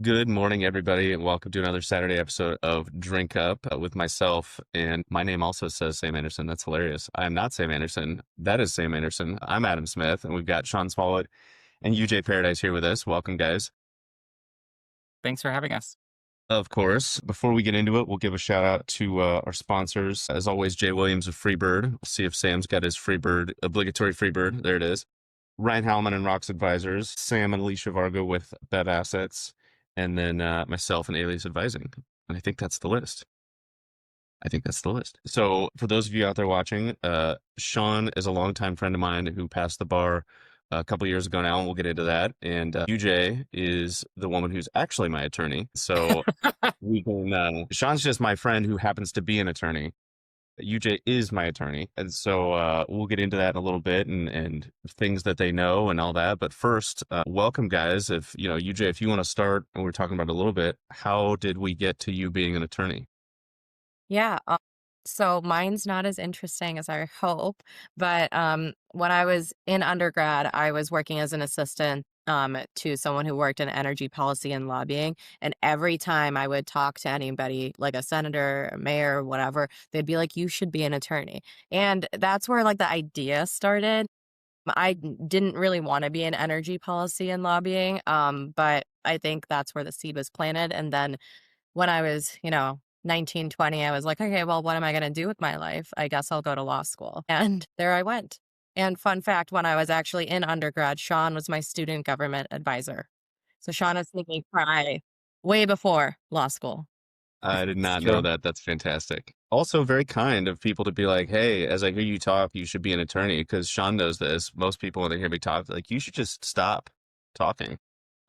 Good morning, everybody, and welcome to another Saturday episode of Drink Up with myself. And my name also says Sam Anderson. That's hilarious. I am not Sam Anderson. That is Sam Anderson. I'm Adam Smith, and we've got Sean Smallwood and UJ Paradise here with us. Welcome, guys. Thanks for having us. Of course, before we get into it, we'll give a shout out to our sponsors. As always, Jay Williams of Freebird. We'll see if Sam's got his Freebird, obligatory Freebird. There it is. Ryan Hallman and Rocks Advisors, Sam and Alicia Vargo with Bev Assets, and then myself and Alias Advising. And I think that's the list. So for those of you out there watching, Sean is a longtime friend of mine who passed the bar a couple years ago now, and we'll get into that. And UJ is the woman who's actually my attorney. So we can, Sean's just my friend who happens to be an attorney. UJ is my attorney. And so we'll get into that in a little bit and things that they know and all that. But first, welcome, guys. If, UJ, if you want to start, and we're talking about it a little bit, how did we get to you being an attorney? Yeah. So mine's not as interesting as I hope, but when I was in undergrad, I was working as an assistant to someone who worked in energy policy and lobbying. And every time I would talk to anybody, like a senator, a mayor, whatever, they'd be like, "You should be an attorney." And that's where like the idea started. Didn't really want to be in energy policy and lobbying, but I think that's where the seed was planted. And then when I was, 19, 20, I was like, okay, well, what am I going to do with my life? I guess I'll go to law school. And there I went. And fun fact, when I was actually in undergrad, Sean was my student government advisor. So Sean has seen me cry way before law school. I did It's not know true. that. That's fantastic. Also, very kind of people to be like, hey, as I hear you talk, you should be an attorney, because Sean knows this. Most people, when they hear me talk, like, you should just stop talking.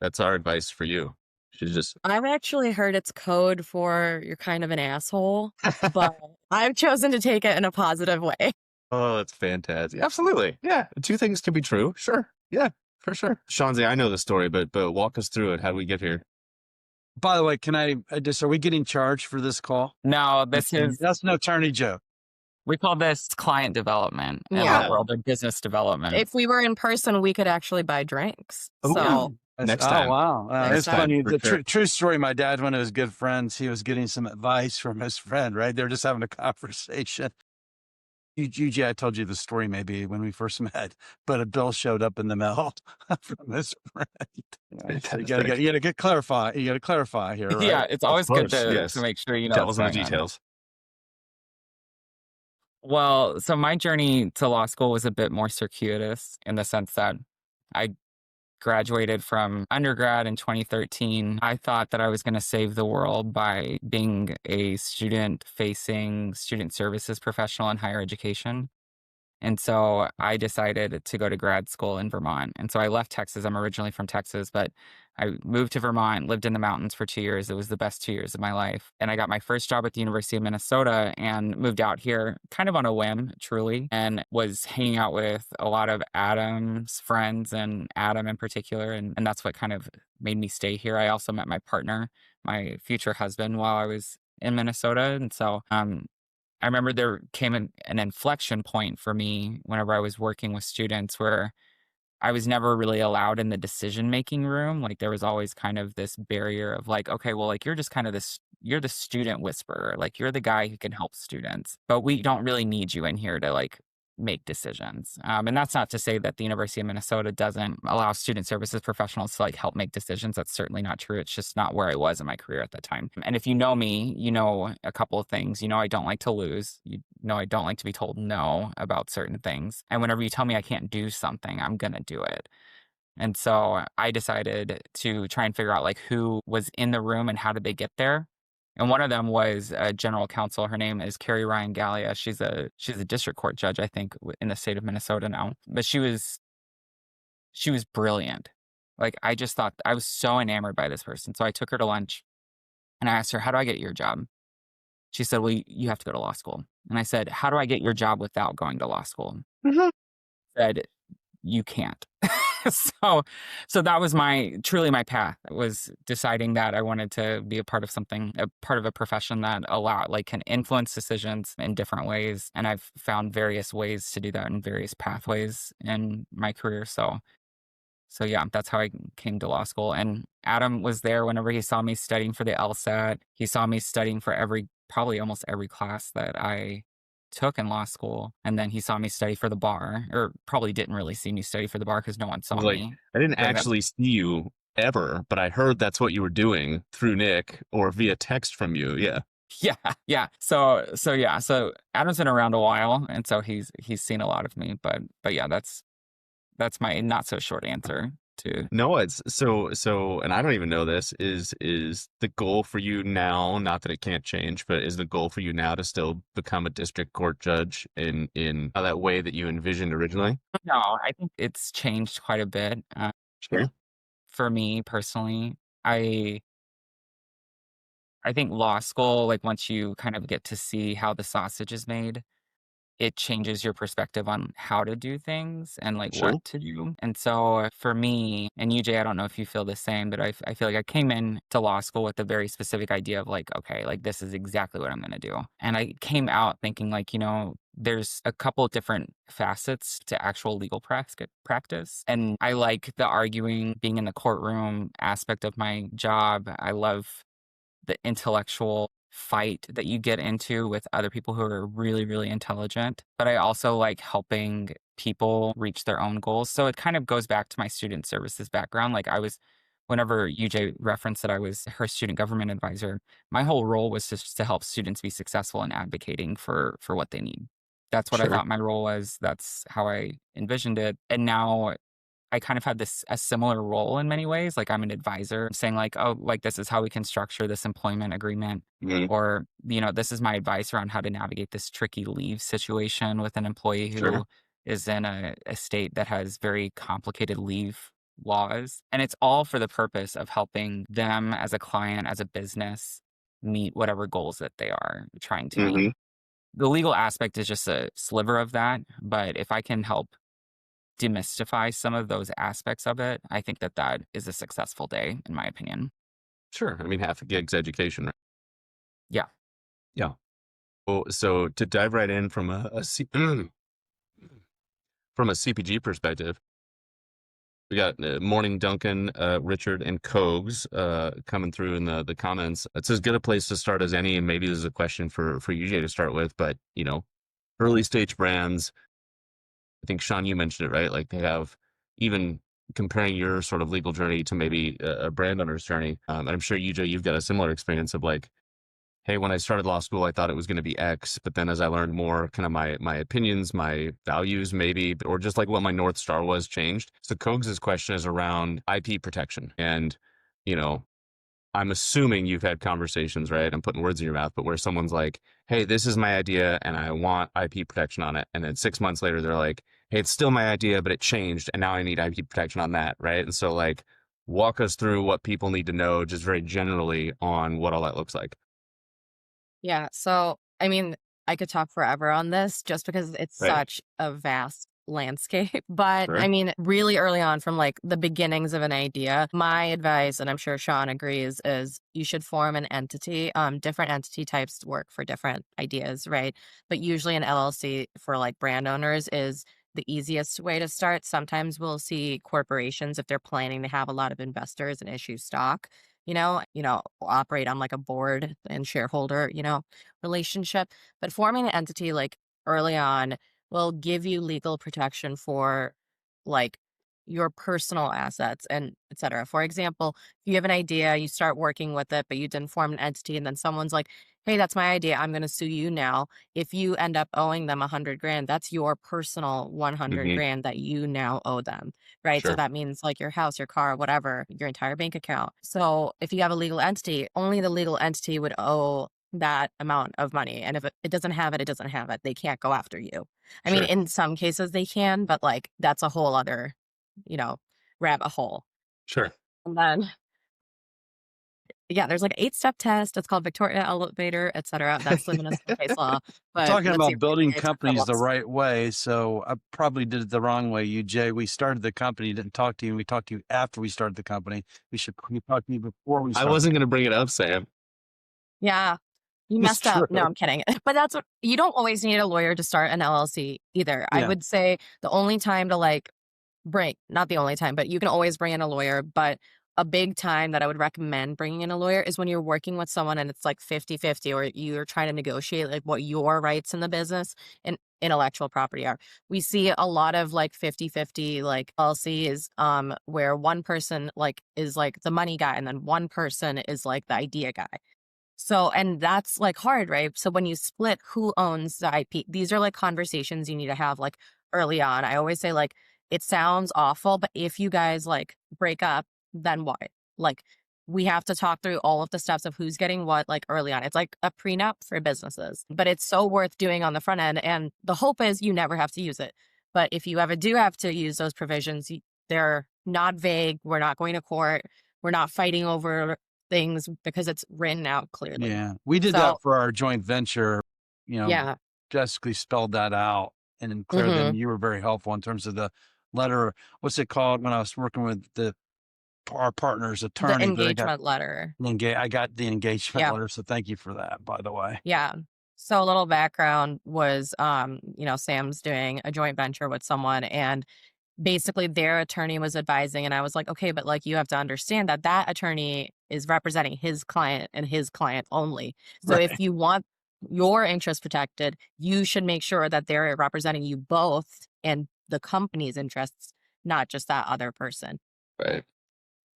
That's our advice for you. You should just. I've actually heard it's code for you're kind of an asshole, but I've chosen to take it in a positive way. Oh, that's fantastic. Absolutely. Yeah. Two things can be true. Sure. Yeah, for sure. Shanzi, I know the story, but walk us through it. How do we get here? By the way, can I just, are we getting charged for this call? No, this is, That's an attorney joke. we call this client development in Yeah. the world of business development. If we were in person, we could actually buy drinks. Oh, So Next time. Oh, wow. Next It's time. funny. For The sure. true story, my dad, one of his good friends, he was getting some advice from his friend, right? They're just having a conversation. UG, I told you the story maybe when we first met, but a bill showed up in the mail from his friend. So you gotta clarify. You gotta clarify here, right? Yeah, it's always good course, to, yes. to make sure you know Devil's what's in the going on. details. Well, so my journey to law school was a bit more circuitous in the sense that I graduated from undergrad in 2013. I thought that I was going to save the world by being a student-facing student services professional in higher education. And so I decided to go to grad school in Vermont. And so I left Texas. I'm originally from Texas, but I moved to Vermont, lived in the mountains for 2 years. It was the best 2 years of my life. And I got my first job at the University of Minnesota and moved out here kind of on a whim, truly, and was hanging out with a lot of Adam's friends and Adam in particular. And that's what kind of made me stay here. I also met my partner, my future husband, while I was in Minnesota. And so I remember there came an inflection point for me whenever I was working with students where I was never really allowed in the decision-making room. Like there was always kind of this barrier of like, okay, well, like you're just kind of you're the student whisperer. Like you're the guy who can help students, but we don't really need you in here to like make decisions. And that's not to say that the University of Minnesota doesn't allow student services professionals to like help make decisions. That's certainly not true. It's just not where I was in my career at that time. And if you know me, you know a couple of things. You know I don't like to lose. You know I don't like to be told no about certain things. And whenever you tell me I can't do something, I'm going to do it. And so I decided to try and figure out like who was in the room and how did they get there. And one of them was a general counsel. Her name is Carrie Ryan Gallia. She's a district court judge, I think, in the state of Minnesota now. But she was brilliant. Like I just thought I was so enamored by this person. So I took her to lunch and I asked her, "How do I get your job?" She said, "Well, you have to go to law school." And I said, "How do I get your job without going to law school?" Mhm. Said, "You can't." So that was truly my path. Was deciding that I wanted to be a part of something, a part of a profession that can influence decisions in different ways. And I've found various ways to do that in various pathways in my career. So So yeah, that's how I came to law school. And Adam was there whenever he saw me studying for the LSAT. He saw me studying for probably almost every class that I took in law school. And then he saw me study for the bar, or probably didn't really see me study for the bar because no one I saw was like, me I didn't during that. actually see you ever, but I heard that's what you were doing through Nick or via text from you. Yeah. Yeah, yeah. So Adam's been around a while, and so he's seen a lot of me. But yeah, that's my not so short answer to. No, it's so, and I don't even know this is the goal for you now, not that it can't change, but is the goal for you now to still become a district court judge in that way that you envisioned originally? No, I think it's changed quite a bit. Sure. For me personally, I I think law school, like once you kind of get to see how the sausage is made, it changes your perspective on how to do things and like Sure. what to do. And so for me and UJ, I don't know if you feel the same, but I feel like I came in to law school with a very specific idea of like, okay, like this is exactly what I'm going to do. And I came out thinking like, there's a couple different facets to actual legal practice. And I like the arguing, being in the courtroom aspect of my job. I love the intellectual fight that you get into with other people who are really, really intelligent. But I also like helping people reach their own goals. So it kind of goes back to my student services background. Whenever UJ referenced that I was her student government advisor, my whole role was just to help students be successful in advocating for what they need. That's what I Sure. thought my role was. That's how I envisioned it. And now I kind of had a similar role in many ways. Like I'm an advisor saying like, oh, like this is how we can structure this employment agreement. Mhm. Or, this is my advice around how to navigate this tricky leave situation with an employee Sure. who is in a state that has very complicated leave laws. And it's all for the purpose of helping them as a client, as a business, meet whatever goals that they are trying to meet. Hmm. The legal aspect is just a sliver of that. But if I can help demystify some of those aspects of it, I think that that is a successful day, in my opinion. Sure. I mean, half a gig's education, right? Yeah. Yeah. Well, so to dive right in from from a CPG perspective, we got Morning Duncan, Richard, and Cogs coming through in the comments. It's as good a place to start as any, and maybe this is a question for UJ to start with. But early stage brands. I think Sean, you mentioned it, right? Like they have even comparing your sort of legal journey to maybe a brand owner's journey. And I'm sure UJ, you've got a similar experience of like, hey, when I started law school, I thought it was going to be X, but then as I learned more, kind of my opinions, my values, maybe, or just like what my North Star was changed. So Cogs's question is around IP protection. And, you know, I'm assuming you've had conversations, right? I'm putting words in your mouth, but where someone's like, hey, this is my idea and I want IP protection on it. And then 6 months later, they're like, hey, it's still my idea, but it changed. And now I need IP protection on that, right? And so, like, walk us through what people need to know just very generally on what all that looks like. Yeah. So, I mean, I could talk forever on this just because it's Right. such a vast landscape. But I Sure. mean, really early on from like the beginnings of an idea, my advice, and I'm sure Sean agrees, is you should form an entity. Different entity types work for different ideas, right? But usually an LLC for like brand owners is the easiest way to start. Sometimes we'll see corporations if they're planning to have a lot of investors and issue stock, operate on like a board and shareholder, relationship. But forming an entity like early on will give you legal protection for like your personal assets and et cetera. For example, if you have an idea, you start working with it, but you didn't form an entity, and then someone's like, hey, that's my idea. I'm going to sue you now. If you end up owing them 100 grand, that's your personal 100 Hmm. grand that you now owe them. Right. So Sure. that means like your house, your car, whatever, your entire bank account. So if you have a legal entity, only the legal entity would owe that amount of money. And if it doesn't have it, it doesn't have it. They can't go after you. I mean, Sure. in some cases they can, but like that's a whole other, you know, rabbit hole. Sure. And then, yeah, there's like an 8-step test. It's called Victoria Elevator, et cetera. That's the municipal case law. We're But talking let's see, about building I took the companies the loss. right way. So I probably did it the wrong way, you, Jay. We started the company, didn't talk to you. We talked to you after we started the company. We talked to you before we I started. wasn't going to bring it up, Sam. Yeah, you It's messed up. true. No, I'm kidding. But that's what you don't always need a lawyer to start an LLC either. I Yeah. would say the only time to like not the only time, but you can always bring in a lawyer. But a big time that I would recommend bringing in a lawyer is when you're working with someone and it's like 50-50, or you're trying to negotiate like what your rights in the business and intellectual property are. We see a lot of like 50-50 like policies where one person like is like the money guy and then one person is like the idea guy. So, and that's like hard, right? So when you split who owns the IP, these are like conversations you need to have like early on. I always say like it sounds awful, but if you guys like break up, then what? Like we have to talk through all of the steps of who's getting what like early on. It's like a prenup for businesses, but it's so worth doing on the front end. And the hope is you never have to use it. But if you ever do have to use those provisions, they're not vague. We're not going to court. We're not fighting over things because it's written out clearly. Yeah. We did So, that for our joint venture. yeah. Jessica spelled that out and then clear. Then you were very helpful in terms of the letter. What's it called? When I was working with our partner's The attorney, engagement letter. I got the engagement Yeah. letter. So thank you for that, by the way. Yeah. So a little background was, Sam's doing a joint venture with someone, and basically their attorney was advising, and I was like, okay, but like you have to understand that that attorney is representing his client and his client only. So Right. if you want your interest protected, you should make sure that they're representing you both and the company's interests, not just that other person. Right.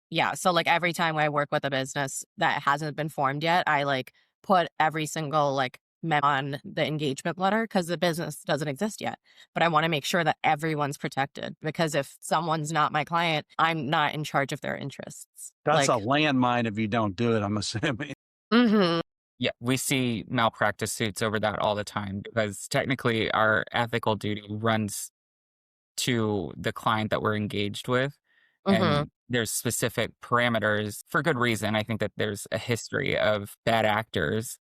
Yeah, so, like, every time I work with a business that hasn't been formed yet, I, like, put every single, like, on the engagement letter because the business doesn't exist yet. But I wanna make sure that everyone's protected, because if someone's not my client, I'm not in charge of their interests. That's Like, a landmine if you don't do it, I'm assuming. mhm, Yeah, we see malpractice suits over that all the time because technically our ethical duty runs to the client that we're engaged with. mhm, And there's specific parameters for good reason. I think that there's a history of bad actors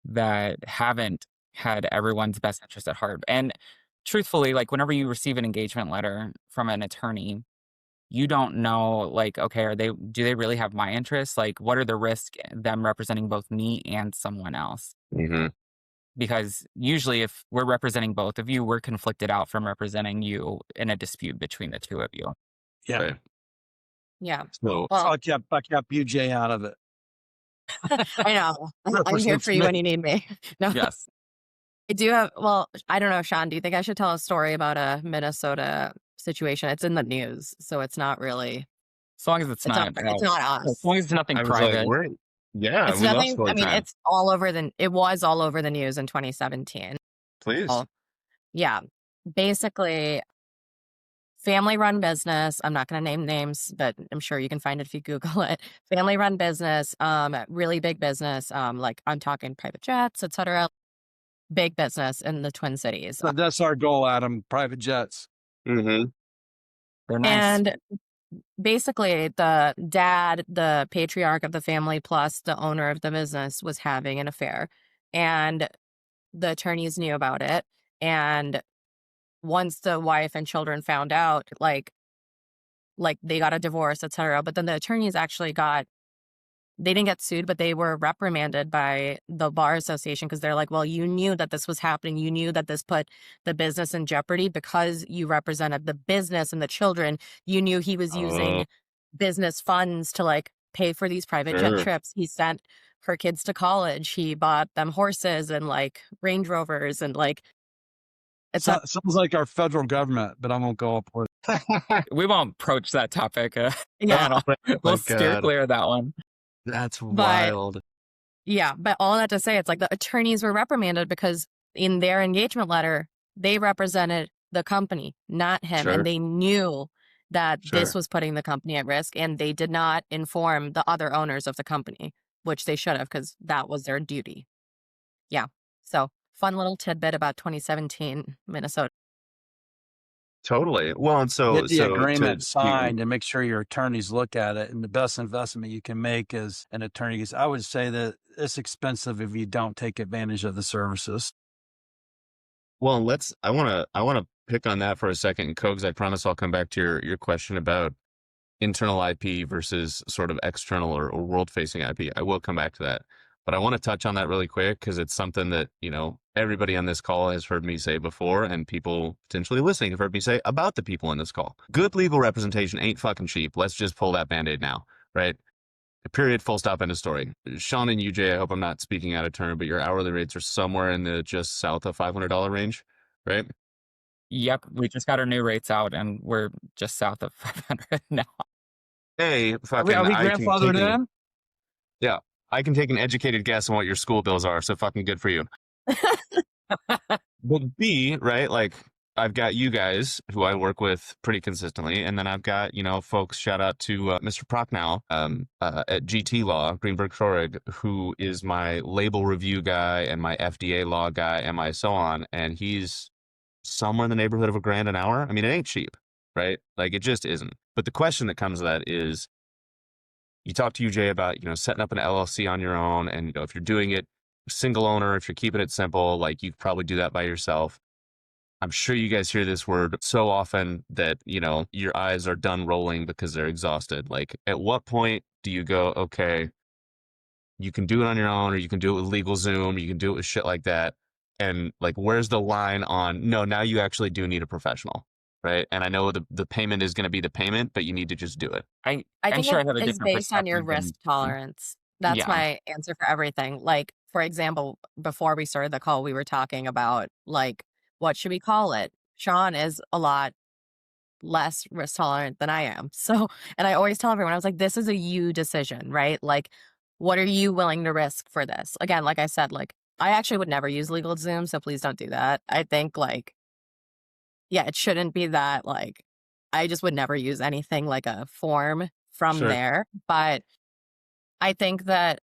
that haven't had everyone's best interest at heart. And truthfully, like whenever you receive an engagement letter from an attorney, you don't know, like, okay, do they really have my interests? Like, what are the risks them representing both me and someone else? Mm-hmm. Because usually if we're representing both of you, we're conflicted out from representing you in a dispute between the two of you. Yeah. Right. yeah. So Well, I kept UJ out of it. I know. I'm here Represents for you me. when you need me. No, Yes. I do have, well, I don't know, Sean, do you think I should tell a story about a Minnesota situation? It's in the news, so it's not really As long as it's not, it's not as us. long as it's nothing I was like, private. yeah, It's we love nothing, I story mean, time. it was all over the news in 2017. Please. Oh, yeah. Basically, family-run business, I'm not gonna name names, but I'm sure you can find it if you Google it. Family-run business, really big business, like, I'm talking private jets, etcetera. Big business in the Twin Cities. So that's our goal, Adam. Private jets. Mm-hmm. They're nice. And basically, the dad, the patriarch of the family, plus the owner of the business, was having an affair. And the attorneys knew about it. And once the wife and children found out, like they got a divorce, etc. But then the attorneys actually they didn't get sued, but they were reprimanded by the bar association because they're like, well, you knew that this was happening. You knew that this put the business in jeopardy because you represented the business and the children. You knew he was Oh, using business funds to like pay for these private jet sure. trips. He sent her kids to college. He bought them horses and like Range Rovers and like, it's a, Sounds like our federal government, but I won't go up with We won't approach that topic. yeah, Panel. Oh We'll my steer God. clear of that one. That's but wild. yeah, but all that to say, it's like the attorneys were reprimanded because in their engagement letter, they represented the company, not him. Sure. And they knew that this Sure. was putting the company at risk. And they did not inform the other owners of the company, which they should have because that was their duty. Yeah. So, fun little tidbit about 2017 Minnesota. Totally. Well, and get the so agreement to signed and make sure your attorneys look at it. And the best investment you can make is an attorney. Because I would say that it's expensive if you don't take advantage of the services. well, I want to pick on that for a second, Cogs. I promise I'll come back to your question about internal IP versus sort of external or world facing IP. I will come back to that. But I want to touch on that really quick because it's something that, everybody on this call has heard me say before, and people potentially listening have heard me say about the people in this call. Good legal representation ain't fucking cheap. Let's just pull that band-aid now, right? Period, full stop, end of story. Sean and UJ, I hope I'm not speaking out of turn, but your hourly rates are somewhere in the just south of $500 range, right? Yep, we just got our new rates out and we're just south of 500 now. Hey, Are fucking, we grandfathered in? yeah, I can take an educated guess on what your school bills are, so fucking good for you. But B, right, like, I've got you guys who I work with pretty consistently, and then I've got, folks, shout out to Mr. Prochnow at GT Law, Greenberg Traurig, who is my label review guy and my FDA law guy and my so on, and he's somewhere in the neighborhood of $1,000 an hour. I mean, it ain't cheap, right? Like, it just isn't. But the question that comes to that is, you talk to UJ about, setting up an LLC on your own, and, if you're doing it single owner, if you're keeping it simple, like, you could probably do that by yourself. I'm sure you guys hear this word so often that, your eyes are done rolling because they're exhausted. Like, at what point do you go, okay, you can do it on your own, or you can do it with LegalZoom, you can do it with shit like that. And like, where's the line on, no, now you actually do need a professional, right? And I know the payment is going to be the payment, but you need to just do it. I I'm think sure I it have a is different based on your perspective risk than, tolerance. That's yeah, my answer for everything. Like, for example, before we started the call, we were talking about, like, what should we call it? Sean is a lot less risk tolerant than I am. So, and I always tell everyone, I was like, this is a you decision, right? Like, what are you willing to risk for this? Again, like I said, like, I actually would never use LegalZoom, so please don't do that. I think, like, yeah, it shouldn't be that, like, I just would never use anything like a form from Sure. there. But I think that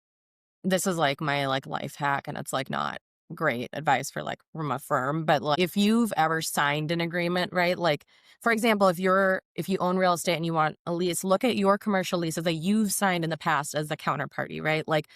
this is like my like life hack, and it's like not great advice for like from a firm, but like if you've ever signed an agreement, right? Like, for example, if you own real estate and you want a lease, look at your commercial leases that you've signed in the past as the counterparty, right? Like,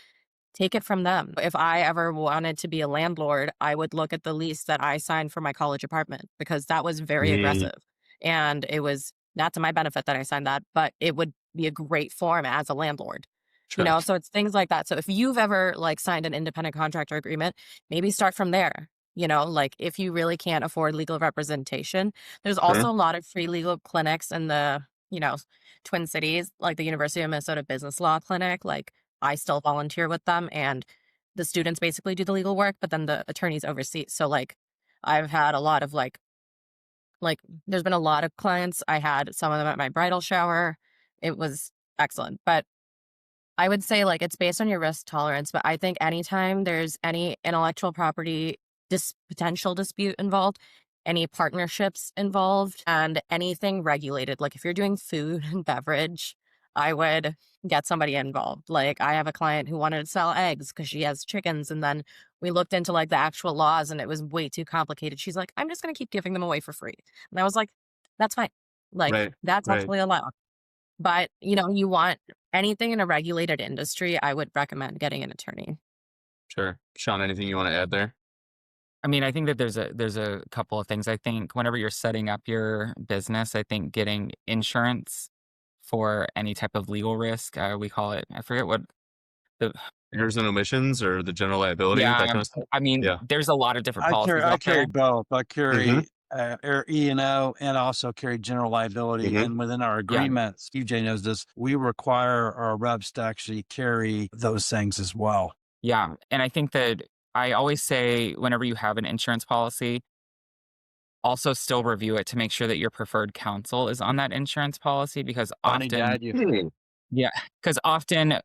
take it from them. If I ever wanted to be a landlord, I would look at the lease that I signed for my college apartment, because that was very Mm, aggressive. And it was not to my benefit that I signed that, but it would be a great form as a landlord. sure. So it's things like that. So if you've ever like signed an independent contractor agreement, maybe start from there. Like if you really can't afford legal representation, there's Sure. also a lot of free legal clinics in the, Twin Cities, like the University of Minnesota Business Law Clinic. Like, I still volunteer with them, and the students basically do the legal work, but then the attorneys oversee. So like, I've had a lot of like there's been a lot of clients. I had some of them at my bridal shower. It was excellent. But I would say like it's based on your risk tolerance, but I think anytime there's any intellectual property potential dispute involved, any partnerships involved, and anything regulated, like if you're doing food and beverage, I would get somebody involved. Like, I have a client who wanted to sell eggs because she has chickens, and then we looked into like the actual laws and it was way too complicated. She's like, I'm just going to keep giving them away for free. And I was like, that's fine. Like, Right. that's Right. absolutely allowed. But, you want anything in a regulated industry, I would recommend getting an attorney. Sure. Sean, anything you want to add there? I mean, I think that there's a couple of things. I think whenever you're setting up your business, I think getting insurance for any type of legal risk, we call it, I forget what the, Errors and omissions or the general liability, that yeah, kind of stuff? I mean, Yeah. there's a lot of different I carry policies I out there. carry both. I Mm-hmm. carry E&O and also carry general liability. Mm-hmm. And within our Yeah. agreements, UJ knows this, we require our reps to actually carry those things as well. Yeah. And I think that I always say whenever you have an insurance policy, also still review it to make sure that your preferred counsel is on that insurance policy, because Funny often, dad, you. yeah, because often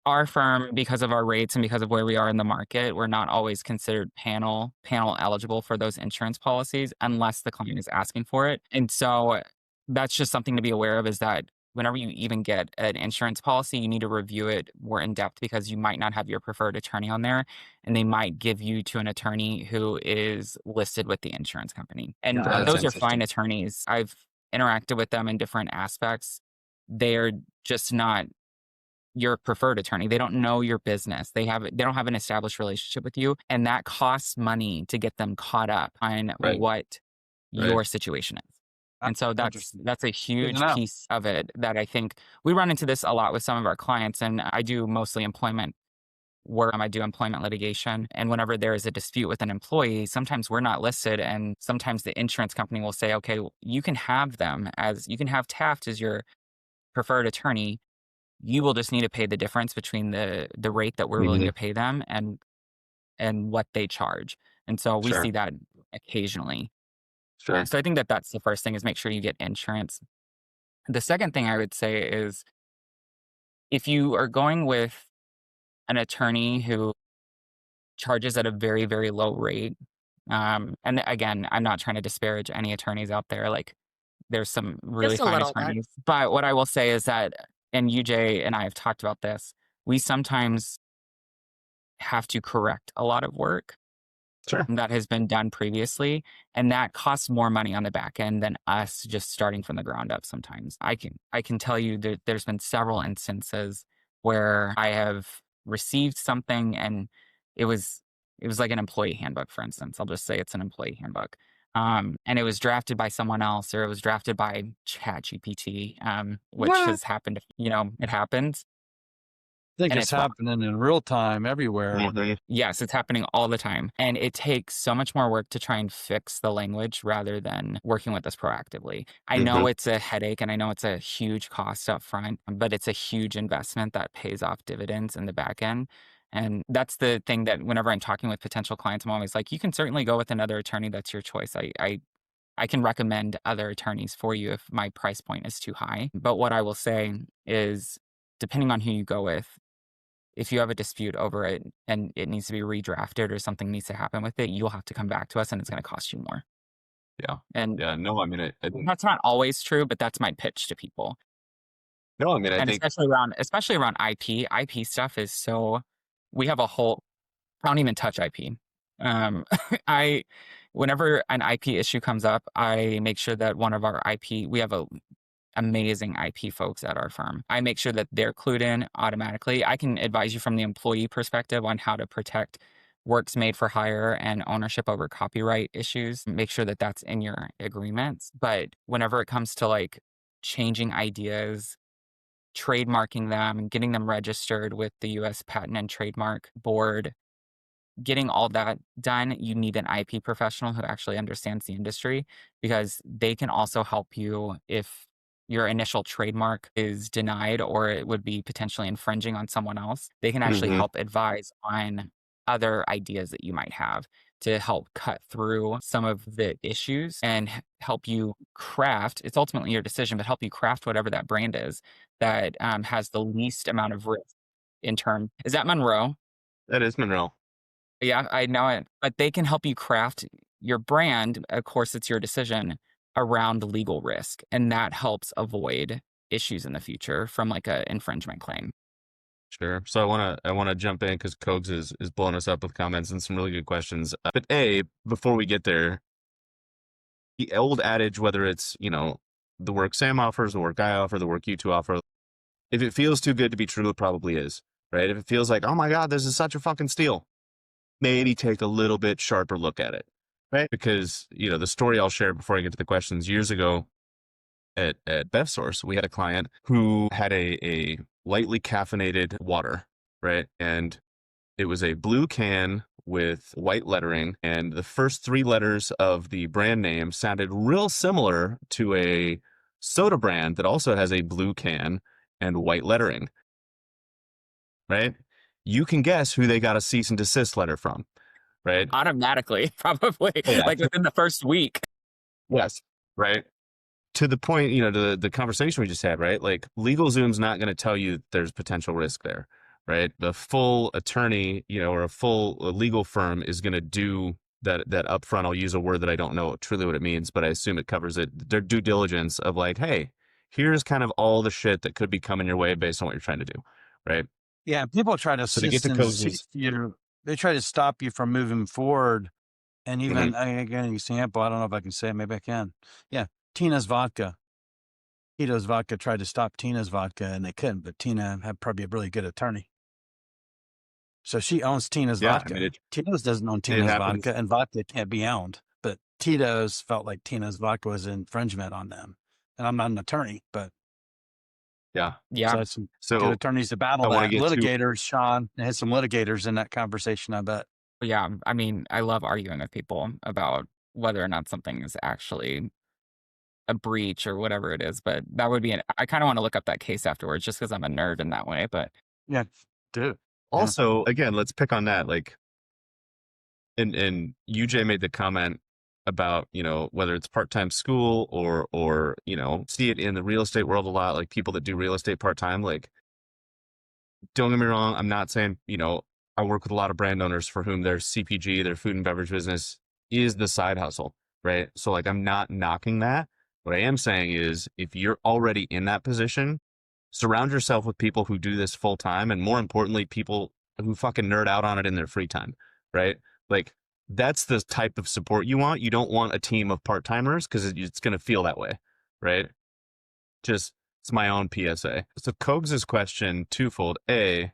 our firm, because of our rates and because of where we are in the market, we're not always considered panel eligible for those insurance policies unless the client is asking for it. And so that's just something to be aware of, is that whenever you even get an insurance policy, you need to review it more in depth, because you might not have your preferred attorney on there, and they might give you to an attorney who is listed with the insurance company. And Oh, that's those are fine interesting. attorneys. I've interacted with them in different aspects. They're just not your preferred attorney. They don't know your business. They don't have an established relationship with you, and that costs money to get them caught up on Right. what Right. your situation is. And so Interesting. that's a Good to huge know. piece of it that I think we run into this a lot with some of our clients, and I do mostly employment where I do employment litigation. And whenever there is a dispute with an employee, sometimes we're not listed. And sometimes the insurance company will say, okay, you can have you can have Taft as your preferred attorney. You will just need to pay the difference between the rate that we're willing Hmm. to pay them and what they charge. And so we Sure. see that occasionally. Sure. So I think that that's the first thing, is make sure you get insurance. The second thing I would say is, if you are going with an attorney who charges at a very, very low rate, and again, I'm not trying to disparage any attorneys out there. Like, there's some really Just a fine little bit. attorneys. But what I will say is that, and UJ and I have talked about this, we sometimes have to correct a lot of work Sure. that has been done previously, and that costs more money on the back end than us just starting from the ground up sometimes. I can tell you that there's been several instances where I have received something, and it was like an employee handbook, for instance. I'll just say it's an employee handbook. And it was drafted by someone else, or it was drafted by ChatGPT, which What? has happened, it happens, I think and it's it's wrong. happening in real time everywhere. Mhm. Yes, it's happening all the time. And it takes so much more work to try and fix the language rather than working with this proactively. I know Mhm. it's a headache and I know it's a huge cost up front, but it's a huge investment that pays off dividends in the back end. And that's the thing that whenever I'm talking with potential clients, I'm always like, you can certainly go with another attorney. That's your choice. I can recommend other attorneys for you if my price point is too high. But what I will say is, depending on who you go with, if you have a dispute over it and it needs to be redrafted or something needs to happen with it, you'll have to come back to us and it's going to cost you more. Yeah. And Yeah. No, I mean, I think, that's not always true, but that's my pitch to people. no, I mean, I And think, especially around IP stuff is so, we have a whole, I don't even touch IP. Um, I, whenever an IP issue comes up, I make sure that one of our IP, we have a amazing IP folks at our firm. I make sure that they're clued in automatically. I can advise you from the employee perspective on how to protect works made for hire and ownership over copyright issues. Make sure that that's in your agreements. But whenever it comes to like changing ideas, trademarking them, getting them registered with the US Patent and Trademark Board, getting all that done, you need an IP professional who actually understands the industry, because they can also help you if your initial trademark is denied or it would be potentially infringing on someone else. They can actually mhm. help advise on other ideas that you might have to help cut through some of the issues and help you craft. It's ultimately your decision, but help you craft whatever that brand is that has the least amount of risk in term. Is that Monroe? That is Monroe. Yeah, I know it, but they can help you craft your brand. Of course, it's your decision around legal risk, and that helps avoid issues in the future from like a infringement claim. Sure. So I wanna jump in because Kogs is blowing us up with comments and some really good questions. But before we get there, the old adage, whether it's the work Sam offers, the work I offer, the work you two offer, if it feels too good to be true, it probably is, right? If it feels like, oh my God, this is such a fucking steal, maybe take a little bit sharper look at it, right? Because the story I'll share before I get to the questions, years ago at BevSource, we had a client who had a lightly caffeinated water, right? And it was a blue can with white lettering, and the first three letters of the brand name sounded real similar to a soda brand that also has a blue can and white lettering, right? You can guess who they got a cease and desist letter from, right? Automatically, probably Yeah. like within the first week. Yes. Right. To the point, to the conversation we just had, right? Like LegalZoom's not going to tell you there's potential risk there, right? The full attorney, or a full legal firm is going to do that upfront. I'll use a word that I don't know truly what it means, but I assume it covers it. Their due diligence of like, hey, here's kind of all the shit that could be coming your way based on what you're trying to do, right? Yeah, people try to So to get assist to and Cogs's, assist you. They try to stop you from moving forward. And Mhm. even I get an example. I don't know if I can say it. Maybe I can. Yeah, Tina's vodka. Tito's vodka tried to stop Tina's vodka, and they couldn't. But Tina had probably a really good attorney, so she owns Tina's Yeah, I mean vodka. Tito's doesn't own it Tina's happens. vodka, and vodka can't be owned. But Tito's felt like Tina's vodka was infringement on them. And I'm not an attorney, but Yeah. Yeah. So that's some good So attorneys to battle I want to that. get to Litigators, Sean, had some litigators in that conversation, I bet. Yeah. I mean, I love arguing with people about whether or not something is actually a breach or whatever it is. But that would be I kind of want to look up that case afterwards just because I'm a nerd in that way. But Yeah, dude. Yeah. also, again, let's pick on that. Like, and UJ made the comment about, whether it's part-time school or, see it in the real estate world a lot, like people that do real estate part-time, like, don't get me wrong. I'm not saying, I work with a lot of brand owners for whom their CPG, their food and beverage business is the side hustle, right? So like, I'm not knocking that. What I am saying is if you're already in that position, surround yourself with people who do this full time. And more importantly, people who fucking nerd out on it in their free time, right? Like that's the type of support you want. You don't want a team of part-timers because it's going to feel that way, right? Just, it's my own PSA. So Cogs's question twofold. A,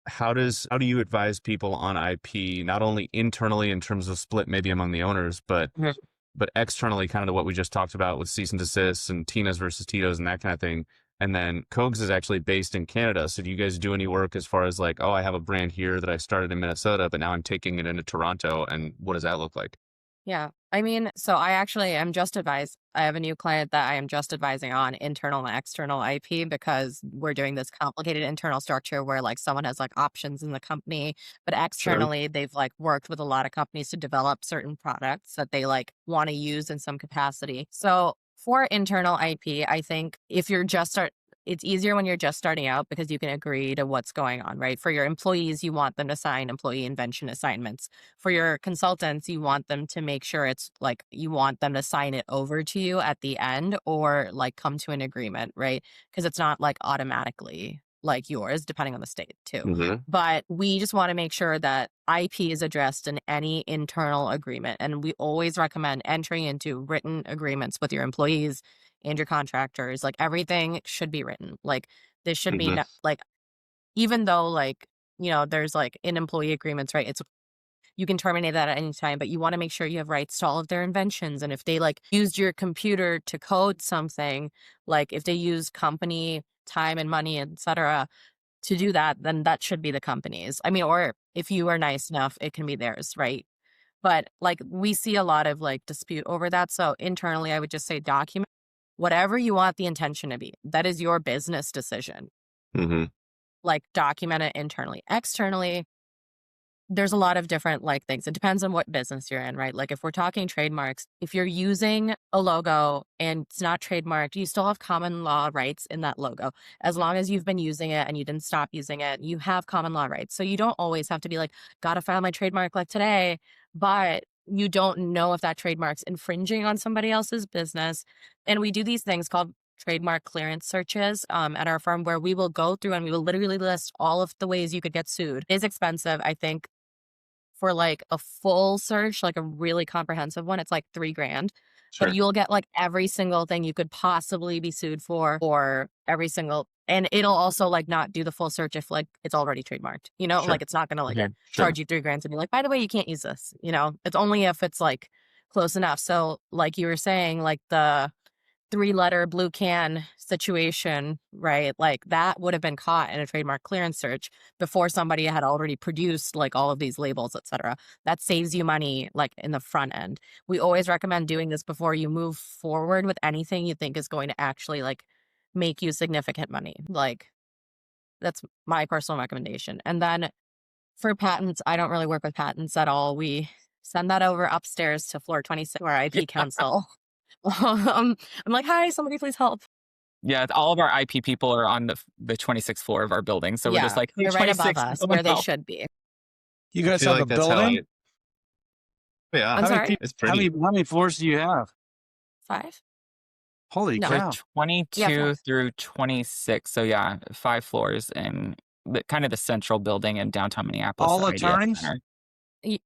how do you advise people on IP, not only internally in terms of split maybe among the owners, but externally, kind of what we just talked about with cease and desist and Tina's versus Tito's and that kind of thing. And then Cogs is actually based in Canada. So do you guys do any work as far as like, oh, I have a brand here that I started in Minnesota, but now I'm taking it into Toronto, and what does that look like? Yeah. I mean, so I actually am just advised. I have a new client that I am just advising on internal and external IP because we're doing this complicated internal structure where like someone has like options in the company, but Sure. externally they've like worked with a lot of companies to develop certain products that they like want to use in some capacity. So for internal IP, I think if you're just it's easier when you're just starting out because you can agree to what's going on, right? For your employees, you want them to sign employee invention assignments. For your consultants, you want them to make sure it's like you want them to sign it over to you at the end or like come to an agreement, right? Because it's not like automatically like yours, depending on the state too. Mm-hmm. But we just want to make sure that IP is addressed in any internal agreement. And we always recommend entering into written agreements with your employees and your contractors. Like everything should be written. Like this should be Mm-hmm. like, even though like, there's like in employee agreements, right? It's you can terminate that at any time, but you want to make sure you have rights to all of their inventions. And if they like used your computer to code something, like if they use company time and money, etc., to do that, then that should be the company's. I mean, or if you are nice enough, it can be theirs, right? But like we see a lot of like dispute over that. So internally, I would just say document whatever you want the intention to be. That is your business decision. Mm-hmm. Like document it internally. Externally, there's a lot of different like things. It depends on what business you're in, right? Like if we're talking trademarks, if you're using a logo and it's not trademarked, you still have common law rights in that logo. As long as you've been using it and you didn't stop using it, you have common law rights. So you don't always have to be like, gotta file my trademark like today, but you don't know if that trademark's infringing on somebody else's business. And we do these things called trademark clearance searches at our firm where we will go through and we will literally list all of the ways you could get sued. It is expensive. I think for like a full search, like a really comprehensive one, it's like $3,000. But Sure. you'll get like every single thing you could possibly be sued for, or every single, and it'll also like not do the full search if like it's already trademarked, Sure. like it's not gonna like okay. Sure. charge you $3,000 to be like, by the way, you can't use this, it's only if it's like close enough. So like you were saying, like the 3-letter blue can situation, right? Like that would have been caught in a trademark clearance search before somebody had already produced like all of these labels, etc. That saves you money like in the front end. We always recommend doing this before you move forward with anything you think is going to actually like make you significant money. Like that's my personal recommendation. And then for patents, I don't really work with patents at all. We send that over upstairs to floor 26 to our IP counsel. I'm like, hi, somebody please help. Yeah, all of our IP people are on the 26th floor of our building. So we're just Yeah, like, hey, they're right above 26, us someone where they help. should be. You I guys feel have a like that's how building? yeah, I'm How many sorry? people, it's how pretty. many floors do you have? 5? Holy No. We're cow. 22 5. through 26. So yeah, 5 floors in kind of the central building in downtown Minneapolis. All The IDF attorneys? Center.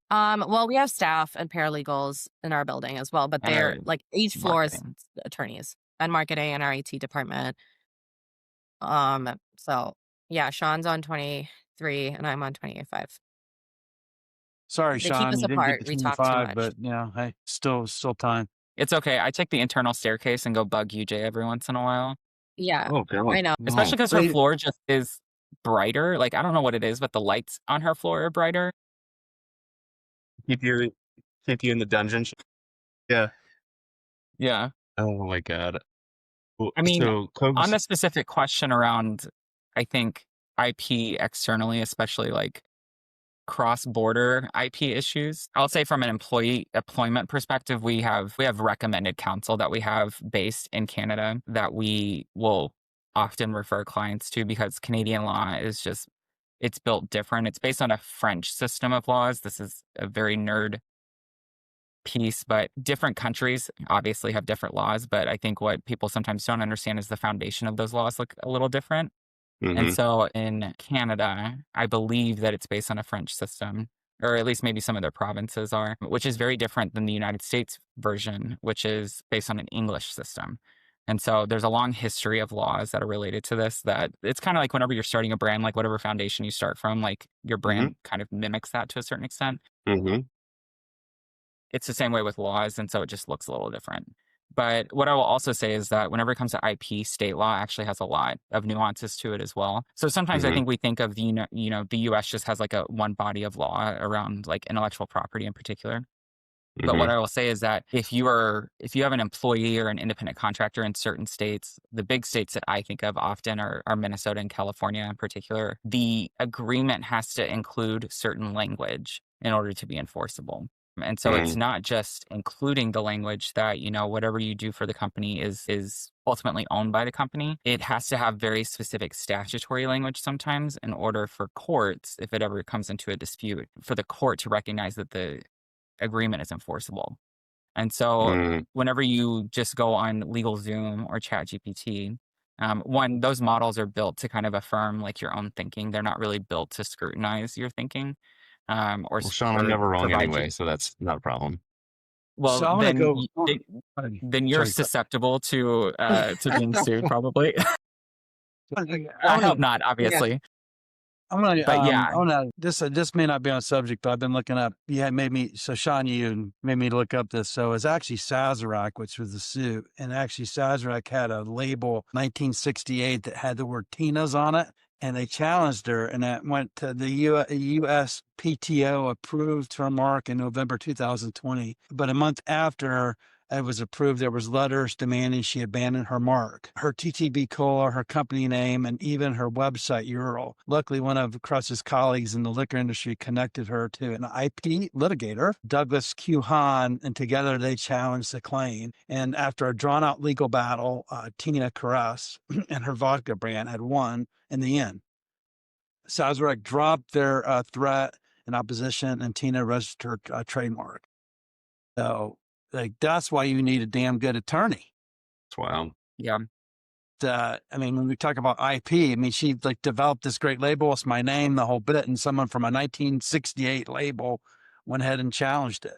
Well, we have staff and paralegals in our building as well, but And they're our like each floor is marketing. attorneys and marketing and our IT department. So yeah, Sean's on 23 and I'm on 28.5. Sorry, They keep Sean, us you didn't get apart. the We talk too 25, much. but hey, still time. It's okay. I take the internal staircase and go bug UJ every once in a while. Yeah, Oh I god. know. especially No. because her Wait, floor just is brighter. Like, I don't know what it is, but the lights on her floor are brighter. Keep you keep you in the dungeon. Yeah. Yeah. Oh my god. Well, I mean, so on Kobe's the specific question around, I think, IP externally, especially like cross-border IP issues, I'll say from an employee employment perspective, we have recommended counsel that we have based in Canada that we will often refer clients to because Canadian law is just it's built different. It's based on a French system of laws. This is a very nerd piece, but different countries obviously have different laws. But I think what people sometimes don't understand is the foundation of those laws look a little different. And Mhm. so in Canada, I believe that it's based on a French system, or at least maybe some of their provinces are, which is very different than the United States version, which is based on an English system. And so there's a long history of laws that are related to this that it's kind of like whenever you're starting a brand, like whatever foundation you start from, like your Mhm. brand kind of mimics that to a certain extent. Mhm. It's the same way with laws, and so it just looks a little different. But what I will also say is that whenever it comes to IP, state law actually has a lot of nuances to it as well. So sometimes I Mhm. think we think of the US just has like a one body of law around like intellectual property in particular. But what Mhm. I will say is that if you have an employee or an independent contractor in certain states, the big states that I think of often are Minnesota and California in particular, the agreement has to include certain language in order to be enforceable. And so it's Mhm. not just including the language that, whatever you do for the company is ultimately owned by the company. It has to have very specific statutory language sometimes in order for courts, if it ever comes into a dispute, for the court to recognize that the agreement is enforceable. And so Mhm. whenever you just go on LegalZoom or ChatGPT, one, those models are built to kind of affirm like your own thinking. They're not really built to scrutinize your thinking, Well, Sean, I'm or never wrong provide anyway, you. so that's not a problem. Well, so I'm gonna then go. then you're Sorry, susceptible to being sued, probably. Well, I I'm hope gonna not, Yeah. obviously. I'm But yeah, gonna, this may not be on subject, but I've been looking up. Yeah, made me, so Sean, you made me look up this. So it's actually Sazerac, which was the suit. And actually Sazerac had a label 1968 that had the word Tina's on it. And they challenged her and that went to the US PTO approved her mark in November 2020. But a month after it was approved, there was letters demanding she abandon her mark, her TTB cola, her company name, and even her website URL. Luckily, one of Crush's colleagues in the liquor industry connected her to an IP litigator, Douglas Q. Hahn, and together they challenged the claim. And after a drawn-out legal battle, Tina Caress and her vodka brand had won in the end. Sazerac dropped their threat in opposition, and Tina registered a trademark. So, like, that's why you need a damn good attorney. Wow. yeah. I mean, when we talk about IP, I mean, she like developed this great label. It's my name, the whole bit. And someone from a 1968 label went ahead and challenged it.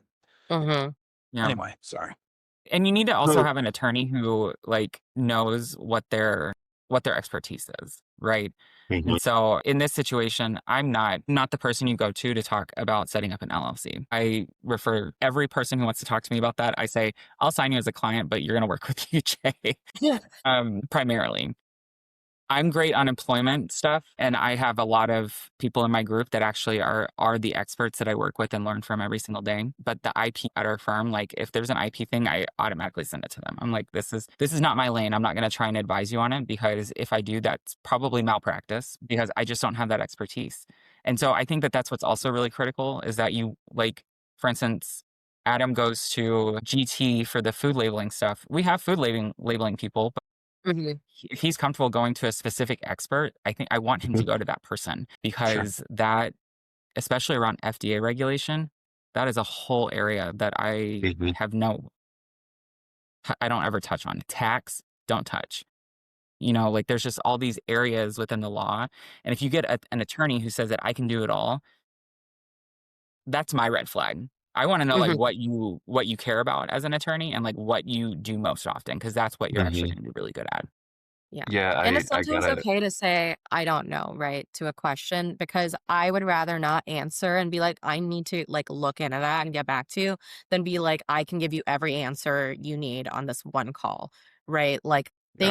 Mhm. Yeah. Anyway, sorry. And you need to also So have an attorney who like knows what their expertise is, right? Mhm. And so in this situation, I'm not the person you go to talk about setting up an LLC. I refer every person who wants to talk to me about that. I say, I'll sign you as a client, but you're going to work with UJ Yeah. primarily. I'm great on employment stuff, and I have a lot of people in my group that actually are the experts that I work with and learn from every single day. But the IP at our firm, like if there's an IP thing, I automatically send it to them. I'm like, this is not my lane. I'm not going to try and advise you on it because if I do, that's probably malpractice because I just don't have that expertise. And so I think that that's what's also really critical is that you like, for instance. Adam goes to GT for the food labeling stuff. We have food labeling people, Mhm. if he's comfortable going to a specific expert, I think I want him to go to that person Sure. because that, especially around FDA regulation, that is a whole area that Mhm. I don't ever touch on. Tax, don't touch. Like there's just all these areas within the law. And if you get an attorney who says that I can do it all, that's my red flag. I want to know like Mhm. what you care about as an attorney and like what you do most often because that's what you're actually Mhm. going to be really good at. Yeah. Yeah, And it's I sometimes gotta okay to say, I don't know, right? To a question, because I would rather not answer and be like, I need to like look into that and get back to you than be like, I can give you every answer you need on this one call, right? Like yeah.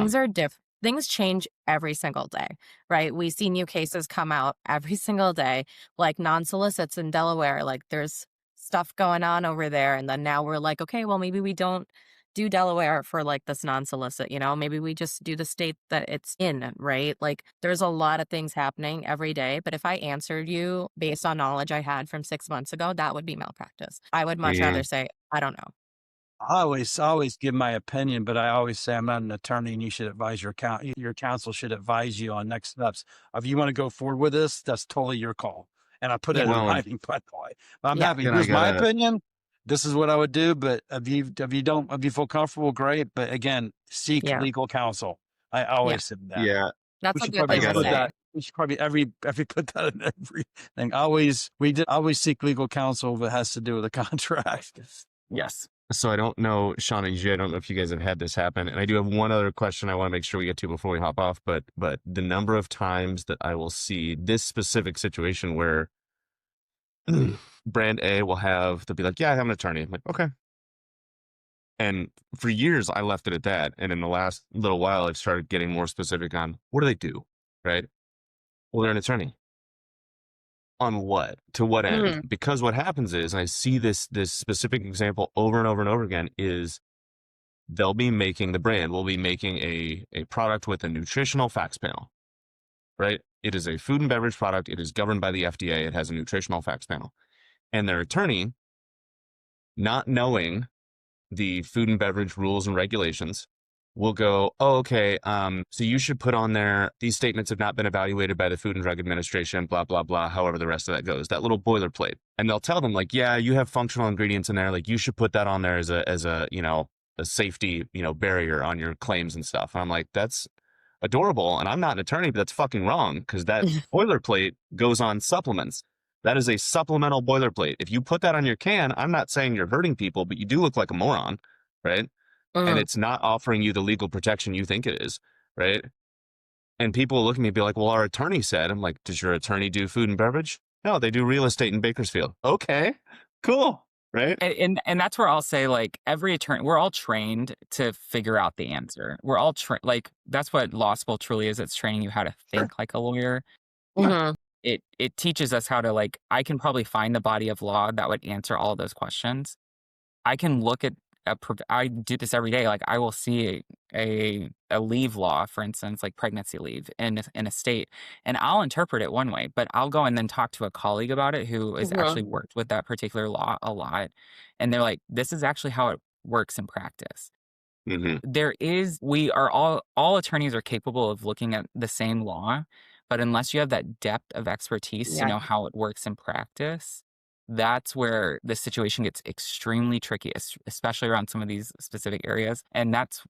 things change every single day, right? We see new cases come out every single day, like non-solicits in Delaware. Like there's stuff going on over there. And then now we're like, okay, well, maybe we don't do Delaware for like this non-solicit, maybe we just do the state that it's in, right? Like there's a lot of things happening every day. But if I answered you based on knowledge I had from 6 months ago, that would be malpractice. I would much Yeah. rather say, I don't know. I always give my opinion, but I always say I'm not an attorney, and you should advise your counsel should advise you on next steps. If you want to go forward with this, that's totally your call. And I put it Yeah. in Well, writing, by the way. I'm Yeah. happy. and I Here's my gotta, opinion. This is what I would do. But if you feel comfortable, great. But again, seek Yeah. legal counsel. I Yeah. always say that. yeah, That's We a should good I probably thing to put gotta, say. that. We should probably every put that in everything. Always seek legal counsel if it has to do with a contract. Yes. so I don't know, Sean and Jay, I don't know if you guys have had this happen. And I do have one other question I want to make sure we get to before we hop off. But the number of times that I will see this specific situation where brand A they'll be like, yeah, I have an attorney. I'm like, okay. And for years, I left it at that. And in the last little while, I've started getting more specific on what do they do, right? Well, they're an attorney. On what? To what end? Mhm. Because what happens is, and I see this specific example over and over and over again, is they'll be making the brand will be making a product with a nutritional facts panel, right? It is a food and beverage product. It is governed by the FDA. It has a nutritional facts panel. And their attorney, not knowing the food and beverage rules and regulations, will go, oh, okay, so you should put on there, these statements have not been evaluated by the Food and Drug Administration, blah, blah, blah, however the rest of that goes, that little boilerplate. And they'll tell them like, yeah, you have functional ingredients in there. Like you should put that on there as a safety, barrier on your claims and stuff. And I'm like, that's adorable. And I'm not an attorney, but that's fucking wrong because that boilerplate goes on supplements. That is a supplemental boilerplate. If you put that on your can, I'm not saying you're hurting people, but you do look like a moron, right? And Mhm. it's not offering you the legal protection you think it is, right? And people look at me and be like, well, our attorney said, I'm like, does your attorney do food and beverage? No, they do real estate in Bakersfield. Okay, cool, right? And that's where I'll say, like, every attorney, we're all trained to figure out the answer. We're all like, that's what law school truly is. It's training you how to Sure. think like a lawyer. Yeah. Mhm. It teaches us how to, like, I can probably find the body of law that would answer all of those questions. I can look at I do this every day. Like I will see a leave law, for instance, like pregnancy leave in a state, and I'll interpret it one way, but I'll go and then talk to a colleague about it who has Mhm. actually worked with that particular law a lot, and they're like, "This is actually how it works in practice." Mm-hmm. We are all attorneys are capable of looking at the same law, but unless you have that depth of expertise to Yeah. know how it works in practice, that's where the situation gets extremely tricky, especially around some of these specific areas. And that's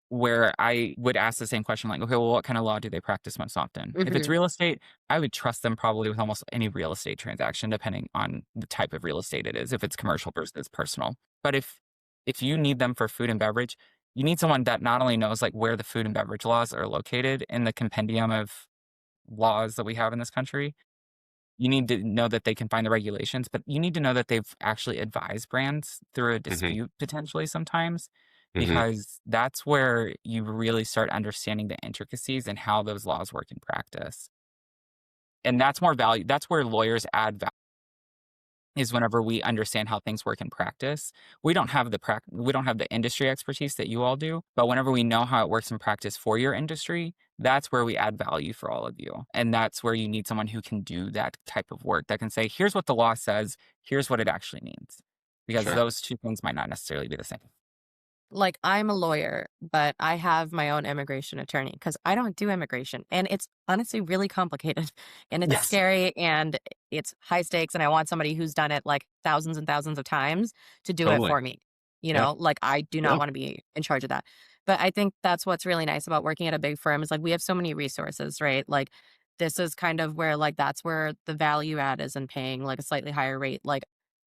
where I would ask the same question, like, okay, well, what kind of law do they practice most often? If it's Mhm. real estate, I would trust them probably with almost any real estate transaction, depending on the type of real estate it is, if it's commercial versus personal. But if you need them for food and beverage, you need someone that not only knows like where the food and beverage laws are located in the compendium of laws that we have in this country. You need to know that they can find the regulations, but you need to know that they've actually advised brands through a Mm-hmm. dispute potentially sometimes, Mm-hmm. because that's where you really start understanding the intricacies and how those laws work in practice. And that's more value. That's where lawyers add value, is whenever we understand how things work in practice. We don't have the industry expertise that you all do, but whenever we know how it works in practice for your industry, that's where we add value for all of you. And that's where you need someone who can do that type of work, that can say, here's what the law says, here's what it actually means. Because Sure. those two things might not necessarily be the same. Like I'm a lawyer, but I have my own immigration attorney because I don't do immigration. And it's honestly really complicated and it's Yes. scary and it's high stakes. And I want somebody who's done it like thousands and thousands of times to do it Totally. for me. Yeah. Like I do not Yeah. want to be in charge of that. But I think that's what's really nice about working at a big firm is like we have so many resources, right? Like this is kind of where like that's where the value add is in paying like a slightly higher rate. Like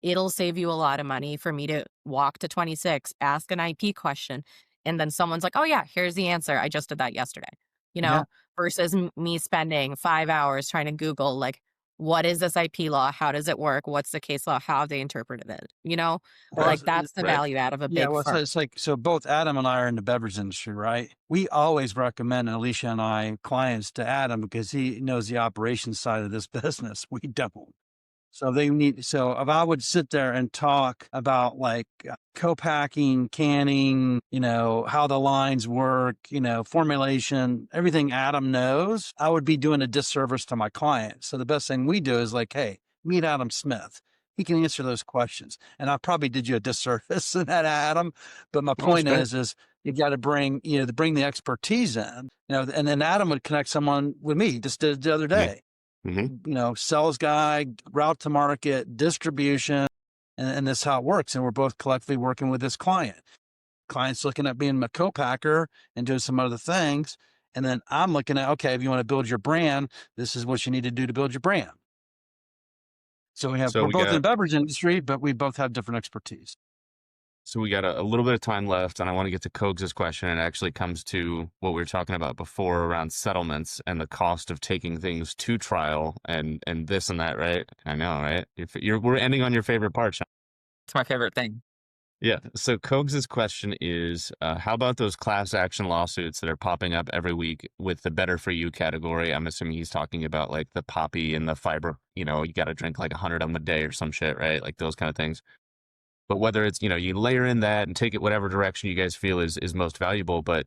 it'll save you a lot of money for me to walk to 26, ask an IP question, and then someone's like, "Oh yeah, here's the answer. I just did that yesterday." You Yeah. know, versus me spending 5 hours trying to Google like what is this IP law? How does it work? What's the case law? How have they interpreted it? Well, Like that's the Right. value out of a yeah, big well, so firm. it's like, so both Adam and I are in the beverage industry, right? We always recommend Alicia and I clients to Adam because he knows the operations side of this business. We don't. So they need, so if I would sit there and talk about like co-packing, canning, how the lines work, formulation, everything Adam knows, I would be doing a disservice to my client. So the best thing we do is like, hey, meet Adam Smith. He can answer those questions. And I probably did you a disservice in that, Adam. But my Oh, it's point great. is you got to bring, to bring the expertise in, and then Adam would connect someone with me. He just did it the other Yeah. day, Hmm. sales guy, route to market, distribution, and this is how it works. And we're both collectively working with this client. Client's looking at being a co-packer and doing some other things. And then I'm looking at, okay, if you want to build your brand, this is what you need to do to build your brand. So So we're we both in the got beverage industry, but we both have different expertise. So we got a little bit of time left, and I want to get to Cogs's question. It actually comes to what we were talking about before around settlements and the cost of taking things to trial and this and that, right? I know, right? If we're ending on your favorite part, Sean. It's my favorite thing. Yeah. So Cogs's question is, how about those class action lawsuits that are popping up every week with the better for you category? I'm assuming he's talking about like the poppy and the fiber. You got to drink like 100 of them a day or some shit, right? Like those kind of things. But whether it's, you layer in that and take it whatever direction you guys feel is most valuable, but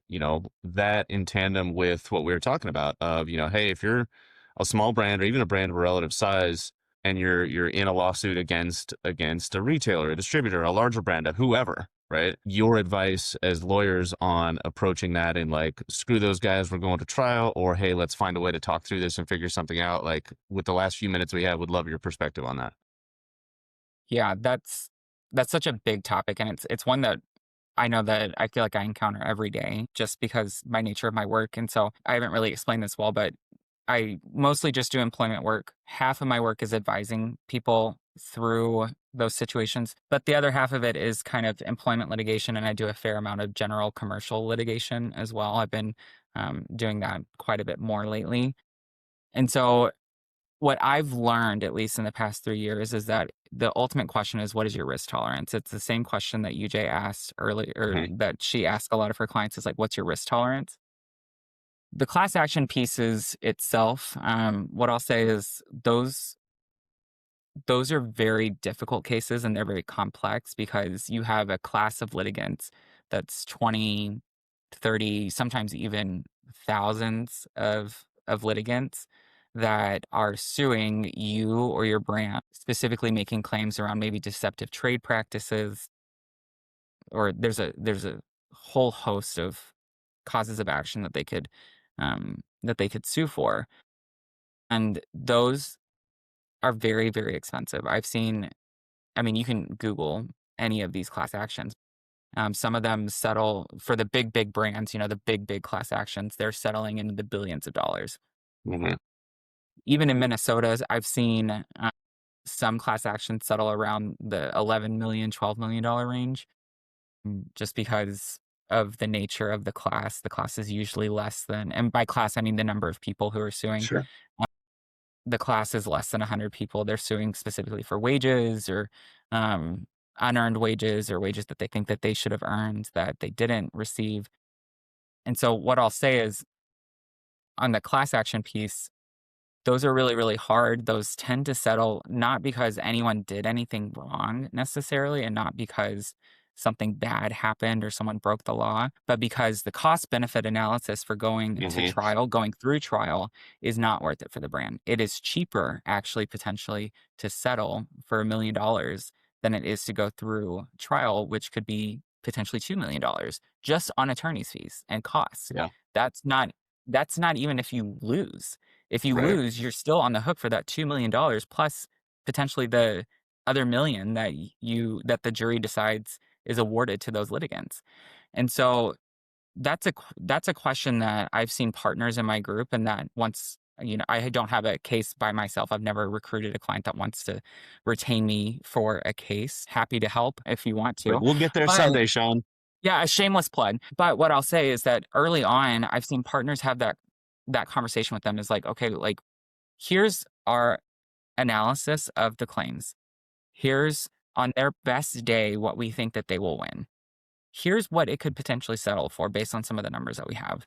that in tandem with what we were talking about of, hey, if you're a small brand or even a brand of a relative size and you're in a lawsuit against a retailer, a distributor, a larger brand, a whoever, right? Your advice as lawyers on approaching that and like, screw those guys, we're going to trial, or hey, let's find a way to talk through this and figure something out. Like with the last few minutes we have, would love your perspective on that. Yeah, that's such a big topic, and it's one that I know that I feel like I encounter every day just because my nature of my work. And so I haven't really explained this well, but I mostly just do employment work. Half of my work is advising people through those situations, but the other half of it is kind of employment litigation, and I do a fair amount of general commercial litigation as well. I've been doing that quite a bit more lately. And so what I've learned, at least in the past 3 years, is that the ultimate question is, what is your risk tolerance? It's the same question that UJ asked earlier, or Mhm. that she asked a lot of her clients is like, what's your risk tolerance? The class action pieces itself, what I'll say is those are very difficult cases and they're very complex because you have a class of litigants that's 20, 30, sometimes even thousands of litigants that are suing you or your brand, specifically making claims around maybe deceptive trade practices, or there's a whole host of causes of action that they could sue for. And those are very, very expensive. I mean, you can Google any of these class actions. Some of them settle for the big, big brands, the big, big class actions. They're settling in the billions of dollars. Mhm. Even in Minnesota, I've seen some class actions settle around the 11 million, $12 million range, just because of the nature of the class. The class is usually less than, and by class, I mean the number of people who are suing. Sure. The class is less than 100 people. They're suing specifically for wages or um, unearned wages or wages that they think that they should have earned that they didn't receive. And so what I'll say is on the class action piece, those are really, really hard. Those tend to settle not because anyone did anything wrong necessarily, and not because something bad happened or someone broke the law, but because the cost benefit analysis for going to Mhm. trial, going through trial, is not worth it for the brand. It is cheaper, actually, potentially, to settle for $1 million than it is to go through trial, which could be potentially $2 million just on attorney's fees and costs. Yeah. That's not that's not even if you lose. If you Right. lose, you're still on the hook for that $2 million plus potentially the other million that the jury decides is awarded to those litigants. And so that's a question that I've seen partners in my group, and that once, I don't have a case by myself. I've never recruited a client that wants to retain me for a case. Happy to help if you want But to. we'll get there But someday, Sean. yeah, a shameless plug. But what I'll say is that early on, I've seen partners have that conversation with them is like, okay, like here's our analysis of the claims. Here's on their best day what we think that they will win. Here's what it could potentially settle for based on some of the numbers that we have.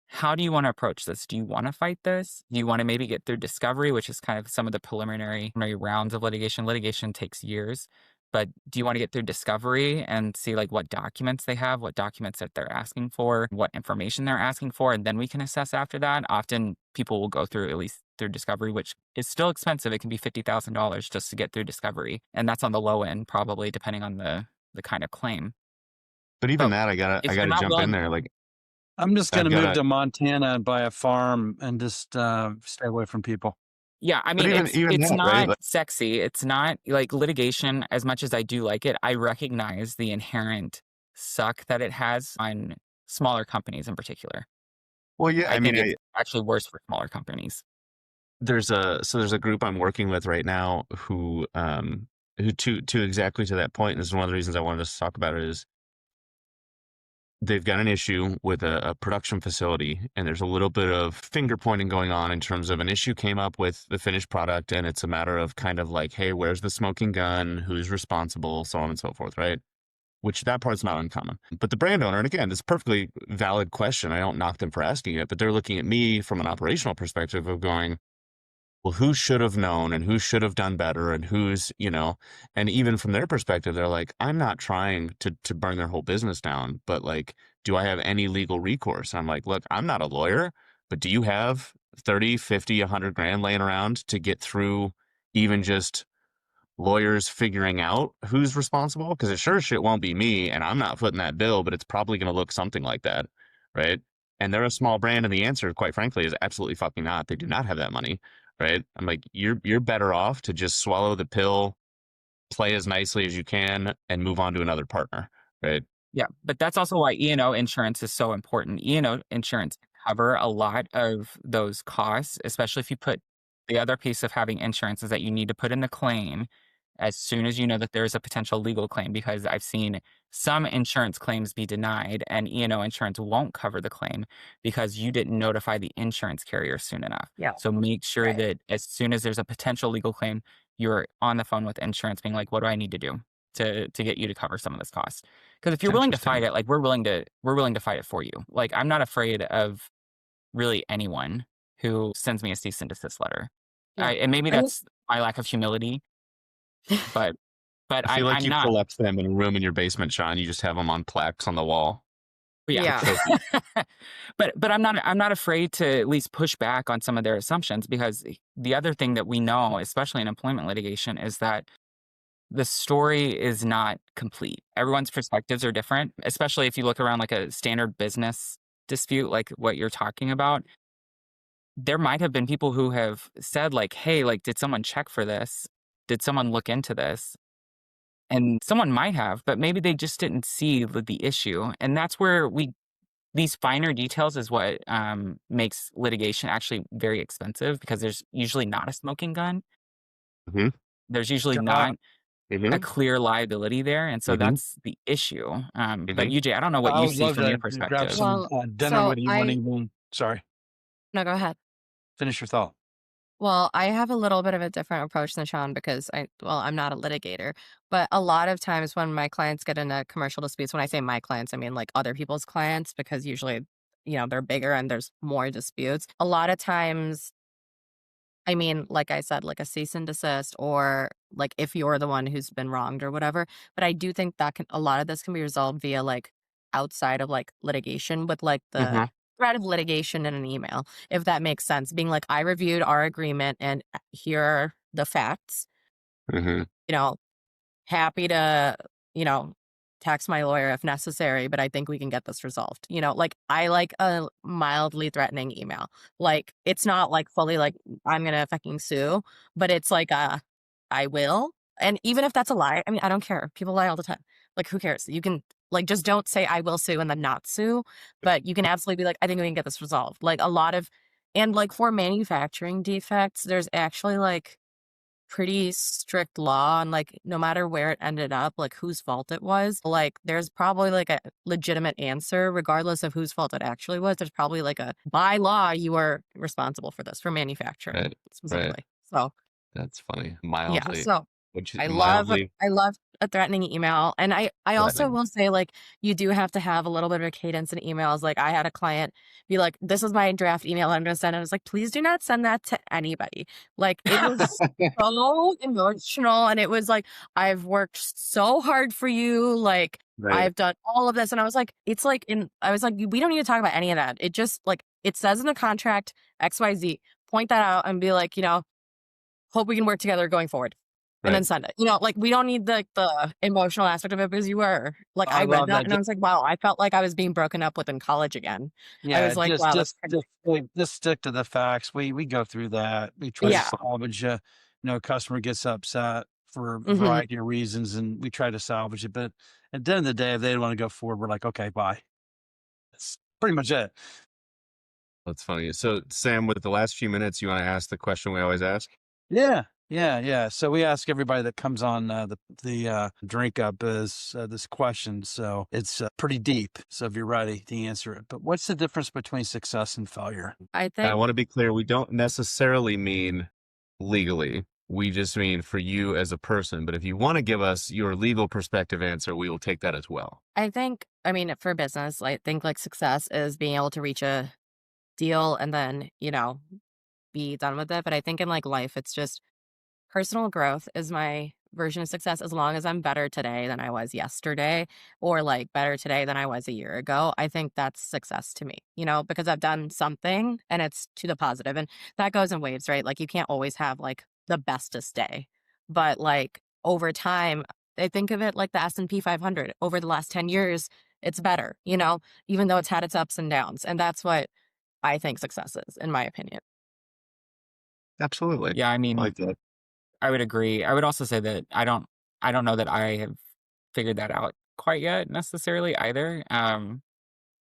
How do you want to approach this? Do you want to fight this? Do you want to maybe get through discovery, which is kind of some of the preliminary rounds of litigation? Litigation takes years, but do you want to get through discovery and see like what documents they have, what documents that they're asking for, what information they're asking for, and then we can assess after that? Often people will go through at least through discovery, which is still expensive. It can be $50,000 just to get through discovery, and that's on the low end, probably depending on the kind of claim. But even But that, I if you're gotta not jump in willing, there. Like I'm just going I've to move gotta. to Montana and buy a farm and just stay away from people. yeah, I But mean, even it's that, right? not Like, sexy. It's not like litigation. As much as I do like it, I recognize the inherent suck that it has on smaller companies in particular. well, yeah. I I mean, think it's actually worse for smaller companies. there's a group I'm working with right now who to exactly to that point. And this is one of the reasons I wanted us to talk about it is they've got an issue with a production facility, and there's a little bit of finger pointing going on in terms of an issue came up with the finished product, and it's a matter of kind of like, hey, where's the smoking gun? Who's responsible? So on and so forth, right? Which that part's not uncommon. But the brand owner, and again, it's a perfectly valid question. I don't knock them for asking it, but they're looking at me from an operational perspective of going, well, who should have known and who should have done better and who's, and even from their perspective, they're like, I'm not trying to burn their whole business down, but like, do I have any legal recourse? I'm like, look, I'm not a lawyer, but do you have 30, 50, 100 grand laying around to get through even just lawyers figuring out who's responsible? Because it sure as shit won't be me, and I'm not footing that bill, but it's probably going to look something like that, right? And they're a small brand, and the answer, quite frankly, is absolutely fucking not. They do not have that money, right? I'm like, you're better off to just swallow the pill, play as nicely as you can, and move on to another partner, right? Yeah, but that's also why E&O insurance is so important. E&O insurance cover a lot of those costs, especially if you put the other piece of having insurance is that you need to put in the claim as soon as you know that there's a potential legal claim, because I've seen some insurance claims be denied and E&O insurance won't cover the claim because you didn't notify the insurance carrier soon enough. Yeah. So make sure Right. that as soon as there's a potential legal claim, you're on the phone with insurance being like, what do I need to do to get you to cover some of this cost? Because if you're It's willing to fight interesting. it, like we're willing to fight it for you. Like I'm not afraid of really anyone who sends me a cease and desist letter. Yeah. And maybe And that's my lack of humility, but I feel I'm like I'm you not. collect them in a room in your basement, Sean. You just have them on plaques on the wall. Yeah. yeah. Trophy. But I'm not afraid to at least push back on some of their assumptions, because the other thing that we know, especially in employment litigation, is that the story is not complete. Everyone's perspectives are different, especially if you look around like a standard business dispute, like what you're talking about. There might have been people who have said, like, hey, like, did someone check for this? Did someone look into this? And someone might have, but maybe they just didn't see the issue. And that's where these finer details is what makes litigation actually very expensive, because there's usually not a smoking gun. Hmm. There's usually Kyle, not a Hmm. clear liability there. And so Hmm. that's the issue. But Hmm. UJ, I don't know what I you would see love from your to grab perspective. some Well, dinner so with you one evening. Sorry, no, go ahead. finish your thought. Well, I have a little bit of a different approach than Sean because I'm not a litigator, but a lot of times when my clients get into commercial disputes, when I say my clients, I mean like other people's clients, because usually, they're bigger and there's more disputes. A lot of times, I mean, like I said, like a cease and desist, or like if you're the one who's been wronged or whatever. But I do think that a lot of this can be resolved via like outside of like litigation, with like the Hmm. threat of litigation in an email, if that makes sense. Being like, I reviewed our agreement and here are the facts, Hmm. you know, happy to, you know, text my lawyer if necessary, but I think we can get this resolved. Like I like a mildly threatening email. Like it's not like fully like I'm gonna fucking sue, but it's like I will. And even if that's a lie, I mean, I don't care. People lie all the time. Like who cares? You can like just don't say I will sue and then not sue, but you can absolutely be like, I think we can get this resolved. Like a lot of and like for manufacturing defects, there's actually like pretty strict law on like no matter where it ended up, like whose fault it was. Like there's probably like a legitimate answer regardless of whose fault it actually was. There's probably like a by law you are responsible for this for manufacturing Right. Right. specifically. So That's funny. Yeah, Mildly, so which I love mildly I love a threatening email, and I also threatening. will say, like, you do have to have a little bit of a cadence in emails. Like, I had a client be like, "This is my draft email I'm gonna send." I was like, "Please do not send that to anybody." Like, it was so emotional, and it was like, "I've worked so hard for you, like, Right. I've done all of this," and I was like, "It's like in" I was like, "We don't need to talk about any of that. It just like, it says in the contract XYZ. Point that out and be like, hope we can work together going forward." And then Right. send it. Like, we don't need the emotional aspect of it because you were like, I I read love that that. and I was like, wow, I felt like I was being broken up with in college again. I Yeah, was like, wow, that's crazy. just stick to the facts. We go through that. We try to Yeah. salvage. Customer gets upset for a Mhm. variety of reasons, and we try to salvage it. But at the end of the day, if they don't want to go forward, we're like, okay, bye. That's pretty much it. That's funny. So, Sam, with the last few minutes, you want to ask the question we always ask? Yeah, yeah. So we ask everybody that comes on the drink up is this question. So it's pretty deep. So if you're ready to answer it, but what's the difference between success and failure? I I think want to be clear. We don't necessarily mean legally. We just mean for you as a person. But if you want to give us your legal perspective answer, we will take that as well. I mean, for business, I think like success is being able to reach a deal and then, be done with it. But I think in like life, it's just personal growth is my version of success. As long as I'm better today than I was yesterday, or like better today than I was a year ago, I think that's success to me, because I've done something and it's to the positive. And that goes in waves, right? Like, you can't always have like the bestest day, but like over time, I think of it like the S&P 500 over the last 10 years, it's better, even though it's had its ups and downs. And that's what I think success is, in my opinion. Absolutely. Yeah, I I mean, like that. I would agree. I would also say that I don't know that I have figured that out quite yet necessarily either. You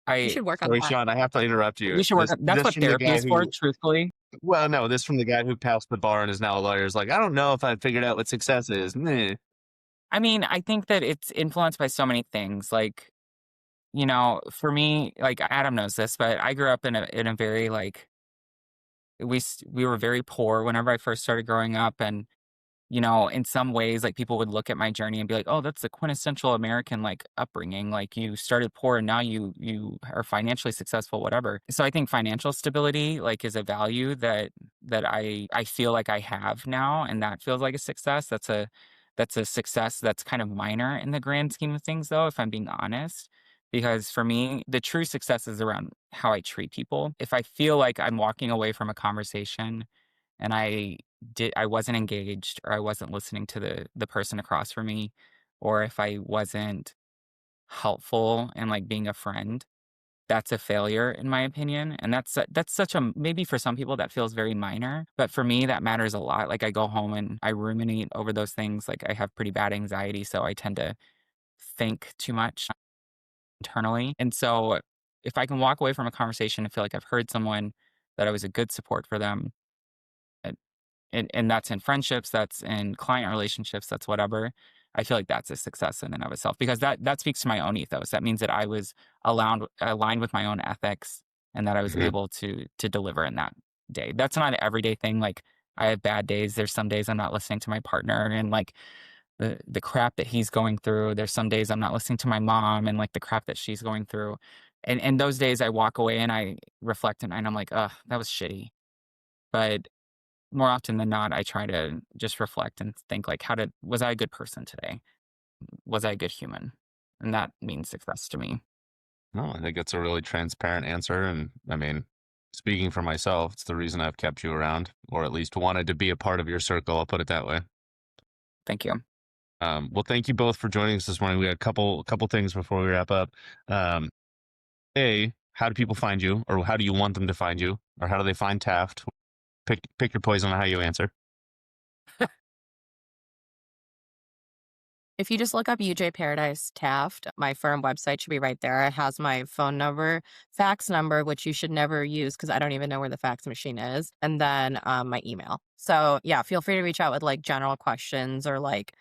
I should work on Sorry, that. Sean, I have to interrupt you. we should work on that's This what from the therapy guy is for, who, truthfully. well, no, this from the guy who passed the bar and is now a lawyer is like, I don't know if I figured out what success is. Meh. I mean, I think that it's influenced by so many things. Like, for me, like Adam knows this, but I grew up in a very like we were very poor whenever I first started growing up, and in some ways, like, people would look at my journey and be like, "Oh, that's the quintessential American, like, upbringing. Like, you started poor and now you are financially successful, whatever." So I think financial stability, like, is a value that I feel like I have now, and that feels like a success. That's a success that's kind of minor in the grand scheme of things, though, if I'm being honest. Because for me, the true success is around how I treat people. If I feel like I'm walking away from a conversation and I wasn't engaged, or I wasn't listening to the person across from me, or if I wasn't helpful and like being a friend, that's a failure in my opinion. And that's such a maybe for some people that feels very minor, but for me that matters a lot. Like, I go home and I ruminate over those things. Like, I have pretty bad anxiety, so I tend to think too much internally. And so if I can walk away from a conversation and feel like I've heard someone, that I was a good support for them, and that's in friendships, that's in client relationships, that's whatever. I feel like that's a success in and of itself, because that speaks to my own ethos. That means that I was aligned with my own ethics, and that I was Mhm. able to deliver in that day. That's not an everyday thing. Like, I have bad days. There's some days I'm not listening to my partner and like the crap that he's going through. There's some days I'm not listening to my mom and like the crap that she's going through. And those days I walk away and I reflect, and I'm like, ugh, that was shitty. But more often than not, I try to just reflect and think like, was I a good person today? Was I a good human? And that means success to me. No, I think it's a really transparent answer. And I mean, speaking for myself, it's the reason I've kept you around, or at least wanted to be a part of your circle. I'll put it that way. Thank you. Well, thank you both for joining us this morning. We got a couple things before we wrap up. Um, how do people find you, or how do you want them to find you, or how do they find Taft? Pick your poison on how you answer. If you just look up UJ Paradise Taft, my firm website should be right there. It has my phone number, fax number, which you should never use because I don't even know where the fax machine is, and then my email. So yeah, feel free to reach out with like general questions, or like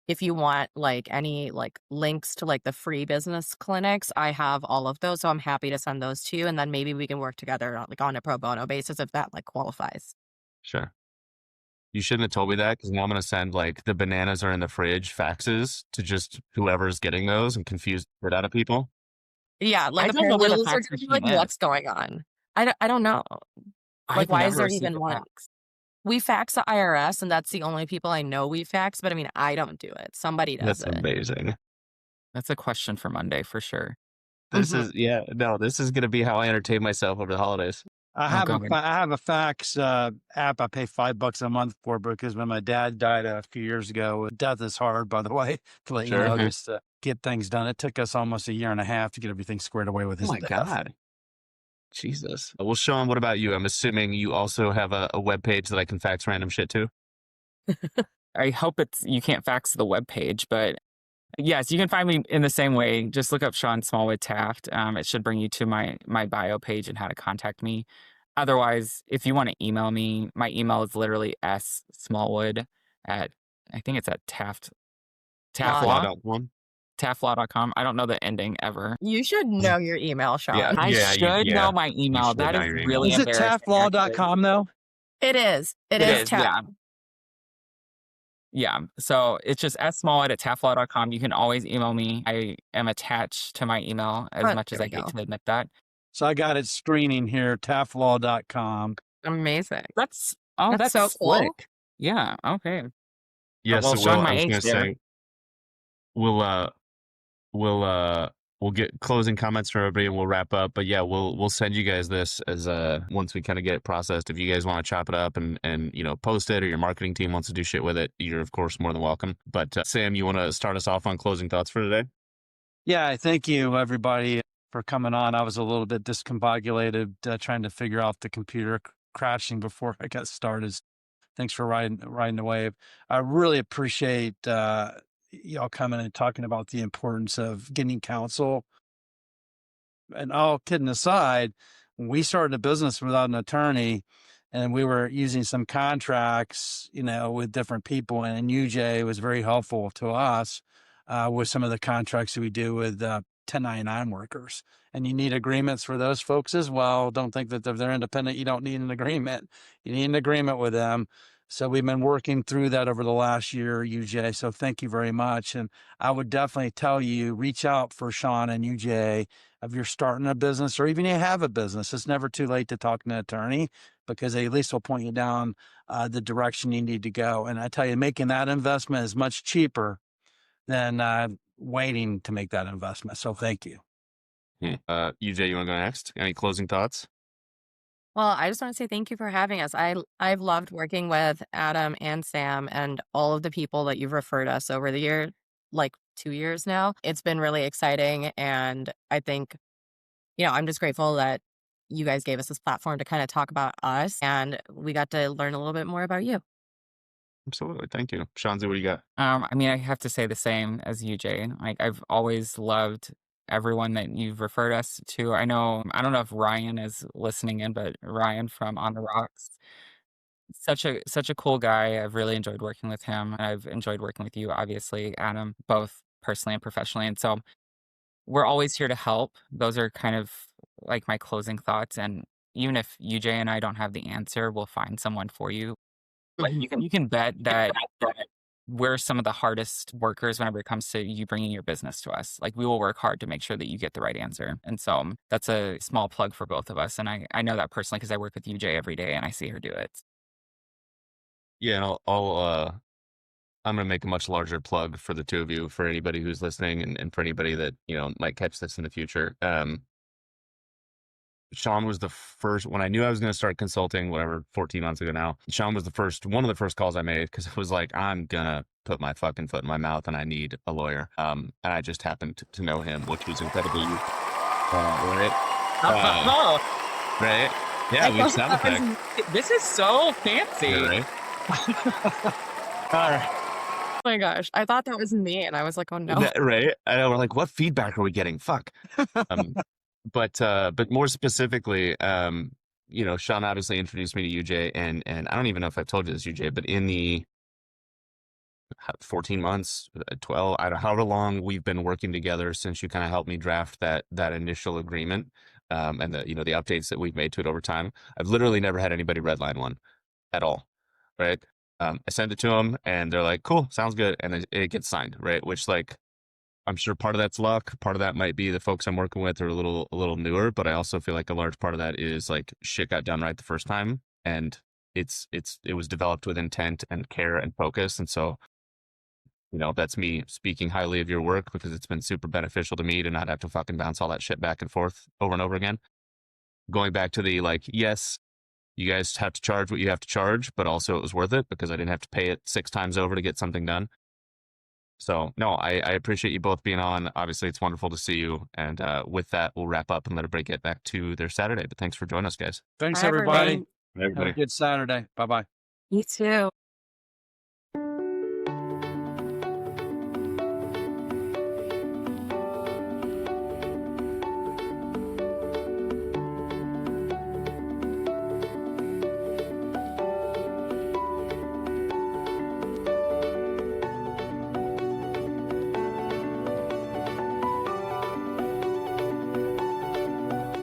if you want like any like links to like the free business clinics, I have all of those. So I'm happy to send those to you, and then maybe we can work together like on a pro bono basis if that like qualifies. Sure. You shouldn't have told me that because now I'm going to send like the bananas are in the fridge faxes to just whoever's getting those and confuse the shit out of people. Yeah, like I the don't know where the paralegals are fax gonna be like, machine is. "What's going on?" I don't know. Like, I've why is never there received even a one? fax. We fax the IRS, and that's the only people I know we fax, but I mean, I don't do it. Somebody does That's it. amazing. That's a question for Monday for sure. This Mhm. is, yeah, no, this is going to be how I entertain myself over the holidays. Oh god. I have a fax app I pay $5 a month for because when my dad died a few years ago, death is hard, by the way, to let you Sure. know, Mhm. just to get things done. It took us almost a year and a half to get everything squared away with Oh his my death. God. Jesus. Well, Sean, what about you? I'm assuming you also have a web page that I can fax random shit to. I hope it's you can't fax the web page, but yes, you can find me in the same way. Just look up Sean Smallwood Taft. It should bring you to my bio page and how to contact me. Otherwise, if you want to email me, my email is literally smallwood at I think it's at Law. taftlaw Taftlaw.com. taftlaw.com. I don't know the ending ever. You should know your email, Yeah, Sean. I yeah, should know yeah. my You email. should That know is your really email. Is it embarrassing, actually. taftlaw.com though? It is. It It is is, Taft. yeah. Yeah. So it's just smallwood at taftlaw.com. You can always email me. I am attached to my email as much There as we I hate go. to admit that. So I got it screening here, taftlaw.com. Amazing. That's That's so cool. slick. Yeah. Okay. Yeah, Well, so showing I my was age gonna there. say we'll we'll uh we'll get closing comments from everybody and we'll wrap up. But yeah, we'll send you guys this as once we kind of get it processed. If you guys want to chop it up and post it, or your marketing team wants to do shit with it, you're of course more than welcome. But Sam, you want to start us off on closing thoughts for today? Yeah, thank you everybody for coming on. I was a little bit discombobulated trying to figure out the computer crashing before I got started. Thanks for riding the wave. I really appreciate y'all coming and talking about the importance of getting counsel. And all kidding aside, we started a business without an attorney, and we were using some contracts, with different people. And UJ was very helpful to us with some of the contracts that we do with 1099 workers. And you need agreements for those folks as well. Don't think that if they're independent, you don't need an agreement. You need an agreement with them. So we've been working through that over the last year, UJ. So thank you very much. And I would definitely tell you, reach out for Sean and UJ if you're starting a business or even you have a business. It's never too late to talk to an attorney because they at least will point you down the direction you need to go. And I tell you, making that investment is much cheaper than waiting to make that investment. So thank you. UJ, you want to go next? Any closing thoughts? Well, I just want to say thank you for having us. I've loved working with Adam and Sam and all of the people that you've referred us over the year, like 2 years now. It's been really exciting, and I think I'm just grateful that you guys gave us this platform to kind of talk about us, and we got to learn a little bit more about you. Absolutely. Thank you. Shanzi, what do you got? I mean, I have to say the same as you, Jay. Like, I've always loved everyone that you've referred us to. I don't know if Ryan is listening in, but Ryan from On the Rocks, such a cool guy. I've really enjoyed working with him. I've enjoyed working with you, obviously, Adam, both personally and professionally. And so we're always here to help. Those are kind of like my closing thoughts. And even if UJ and I don't have the answer, we'll find someone for you. But you can bet that we're some of the hardest workers whenever it comes to you bringing your business to us. Like, we will work hard to make sure that you get the right answer. And so that's a small plug for both of us. And I know that personally because I work with UJ every day and I see her do it. Yeah, and I'm gonna make a much larger plug for the two of you for anybody who's listening and for anybody that might catch this in the future. Sean was the first when I knew I was going to start consulting, whatever, 14 months ago now. Sean was one of the first calls I made because it was like, I'm gonna put my fucking foot in my mouth and I need a lawyer. And I just happened to know him, which was incredibly right. Oh, Right? I Yeah, we thought sound that was effect. this is so fancy. Yeah, right? All right. oh my gosh, I thought that was me, and I was like, oh no. Right? I know, we're like, what feedback are we getting? Fuck. Um, but more specifically, Sean obviously introduced me to UJ, and I don't even know if I've told you this, UJ, but in the 14 months, 12, I don't know, however long we've been working together since you kind of helped me draft that initial agreement, and the updates that we've made to it over time, I've literally never had anybody redline one at all, right? I send it to them, and they're like, "Cool, sounds good," and it gets signed, right? Which, like, I'm sure part of that's luck. Part of that might be the folks I'm working with are a little newer, but I also feel like a large part of that is like shit got done right the first time, and it was developed with intent and care and focus, and so that's me speaking highly of your work because it's been super beneficial to me to not have to fucking bounce all that shit back and forth over and over again. Going back to the like, yes, you guys have to charge what you have to charge, but also it was worth it because I didn't have to pay it 6 times over to get something done. So no, I appreciate you both being on. Obviously, it's wonderful to see you. And with that, we'll wrap up and let everybody get back to their Saturday. But thanks for joining us, guys. Thanks, Bye, everybody. everyone. Have a good Saturday. Bye bye. You too.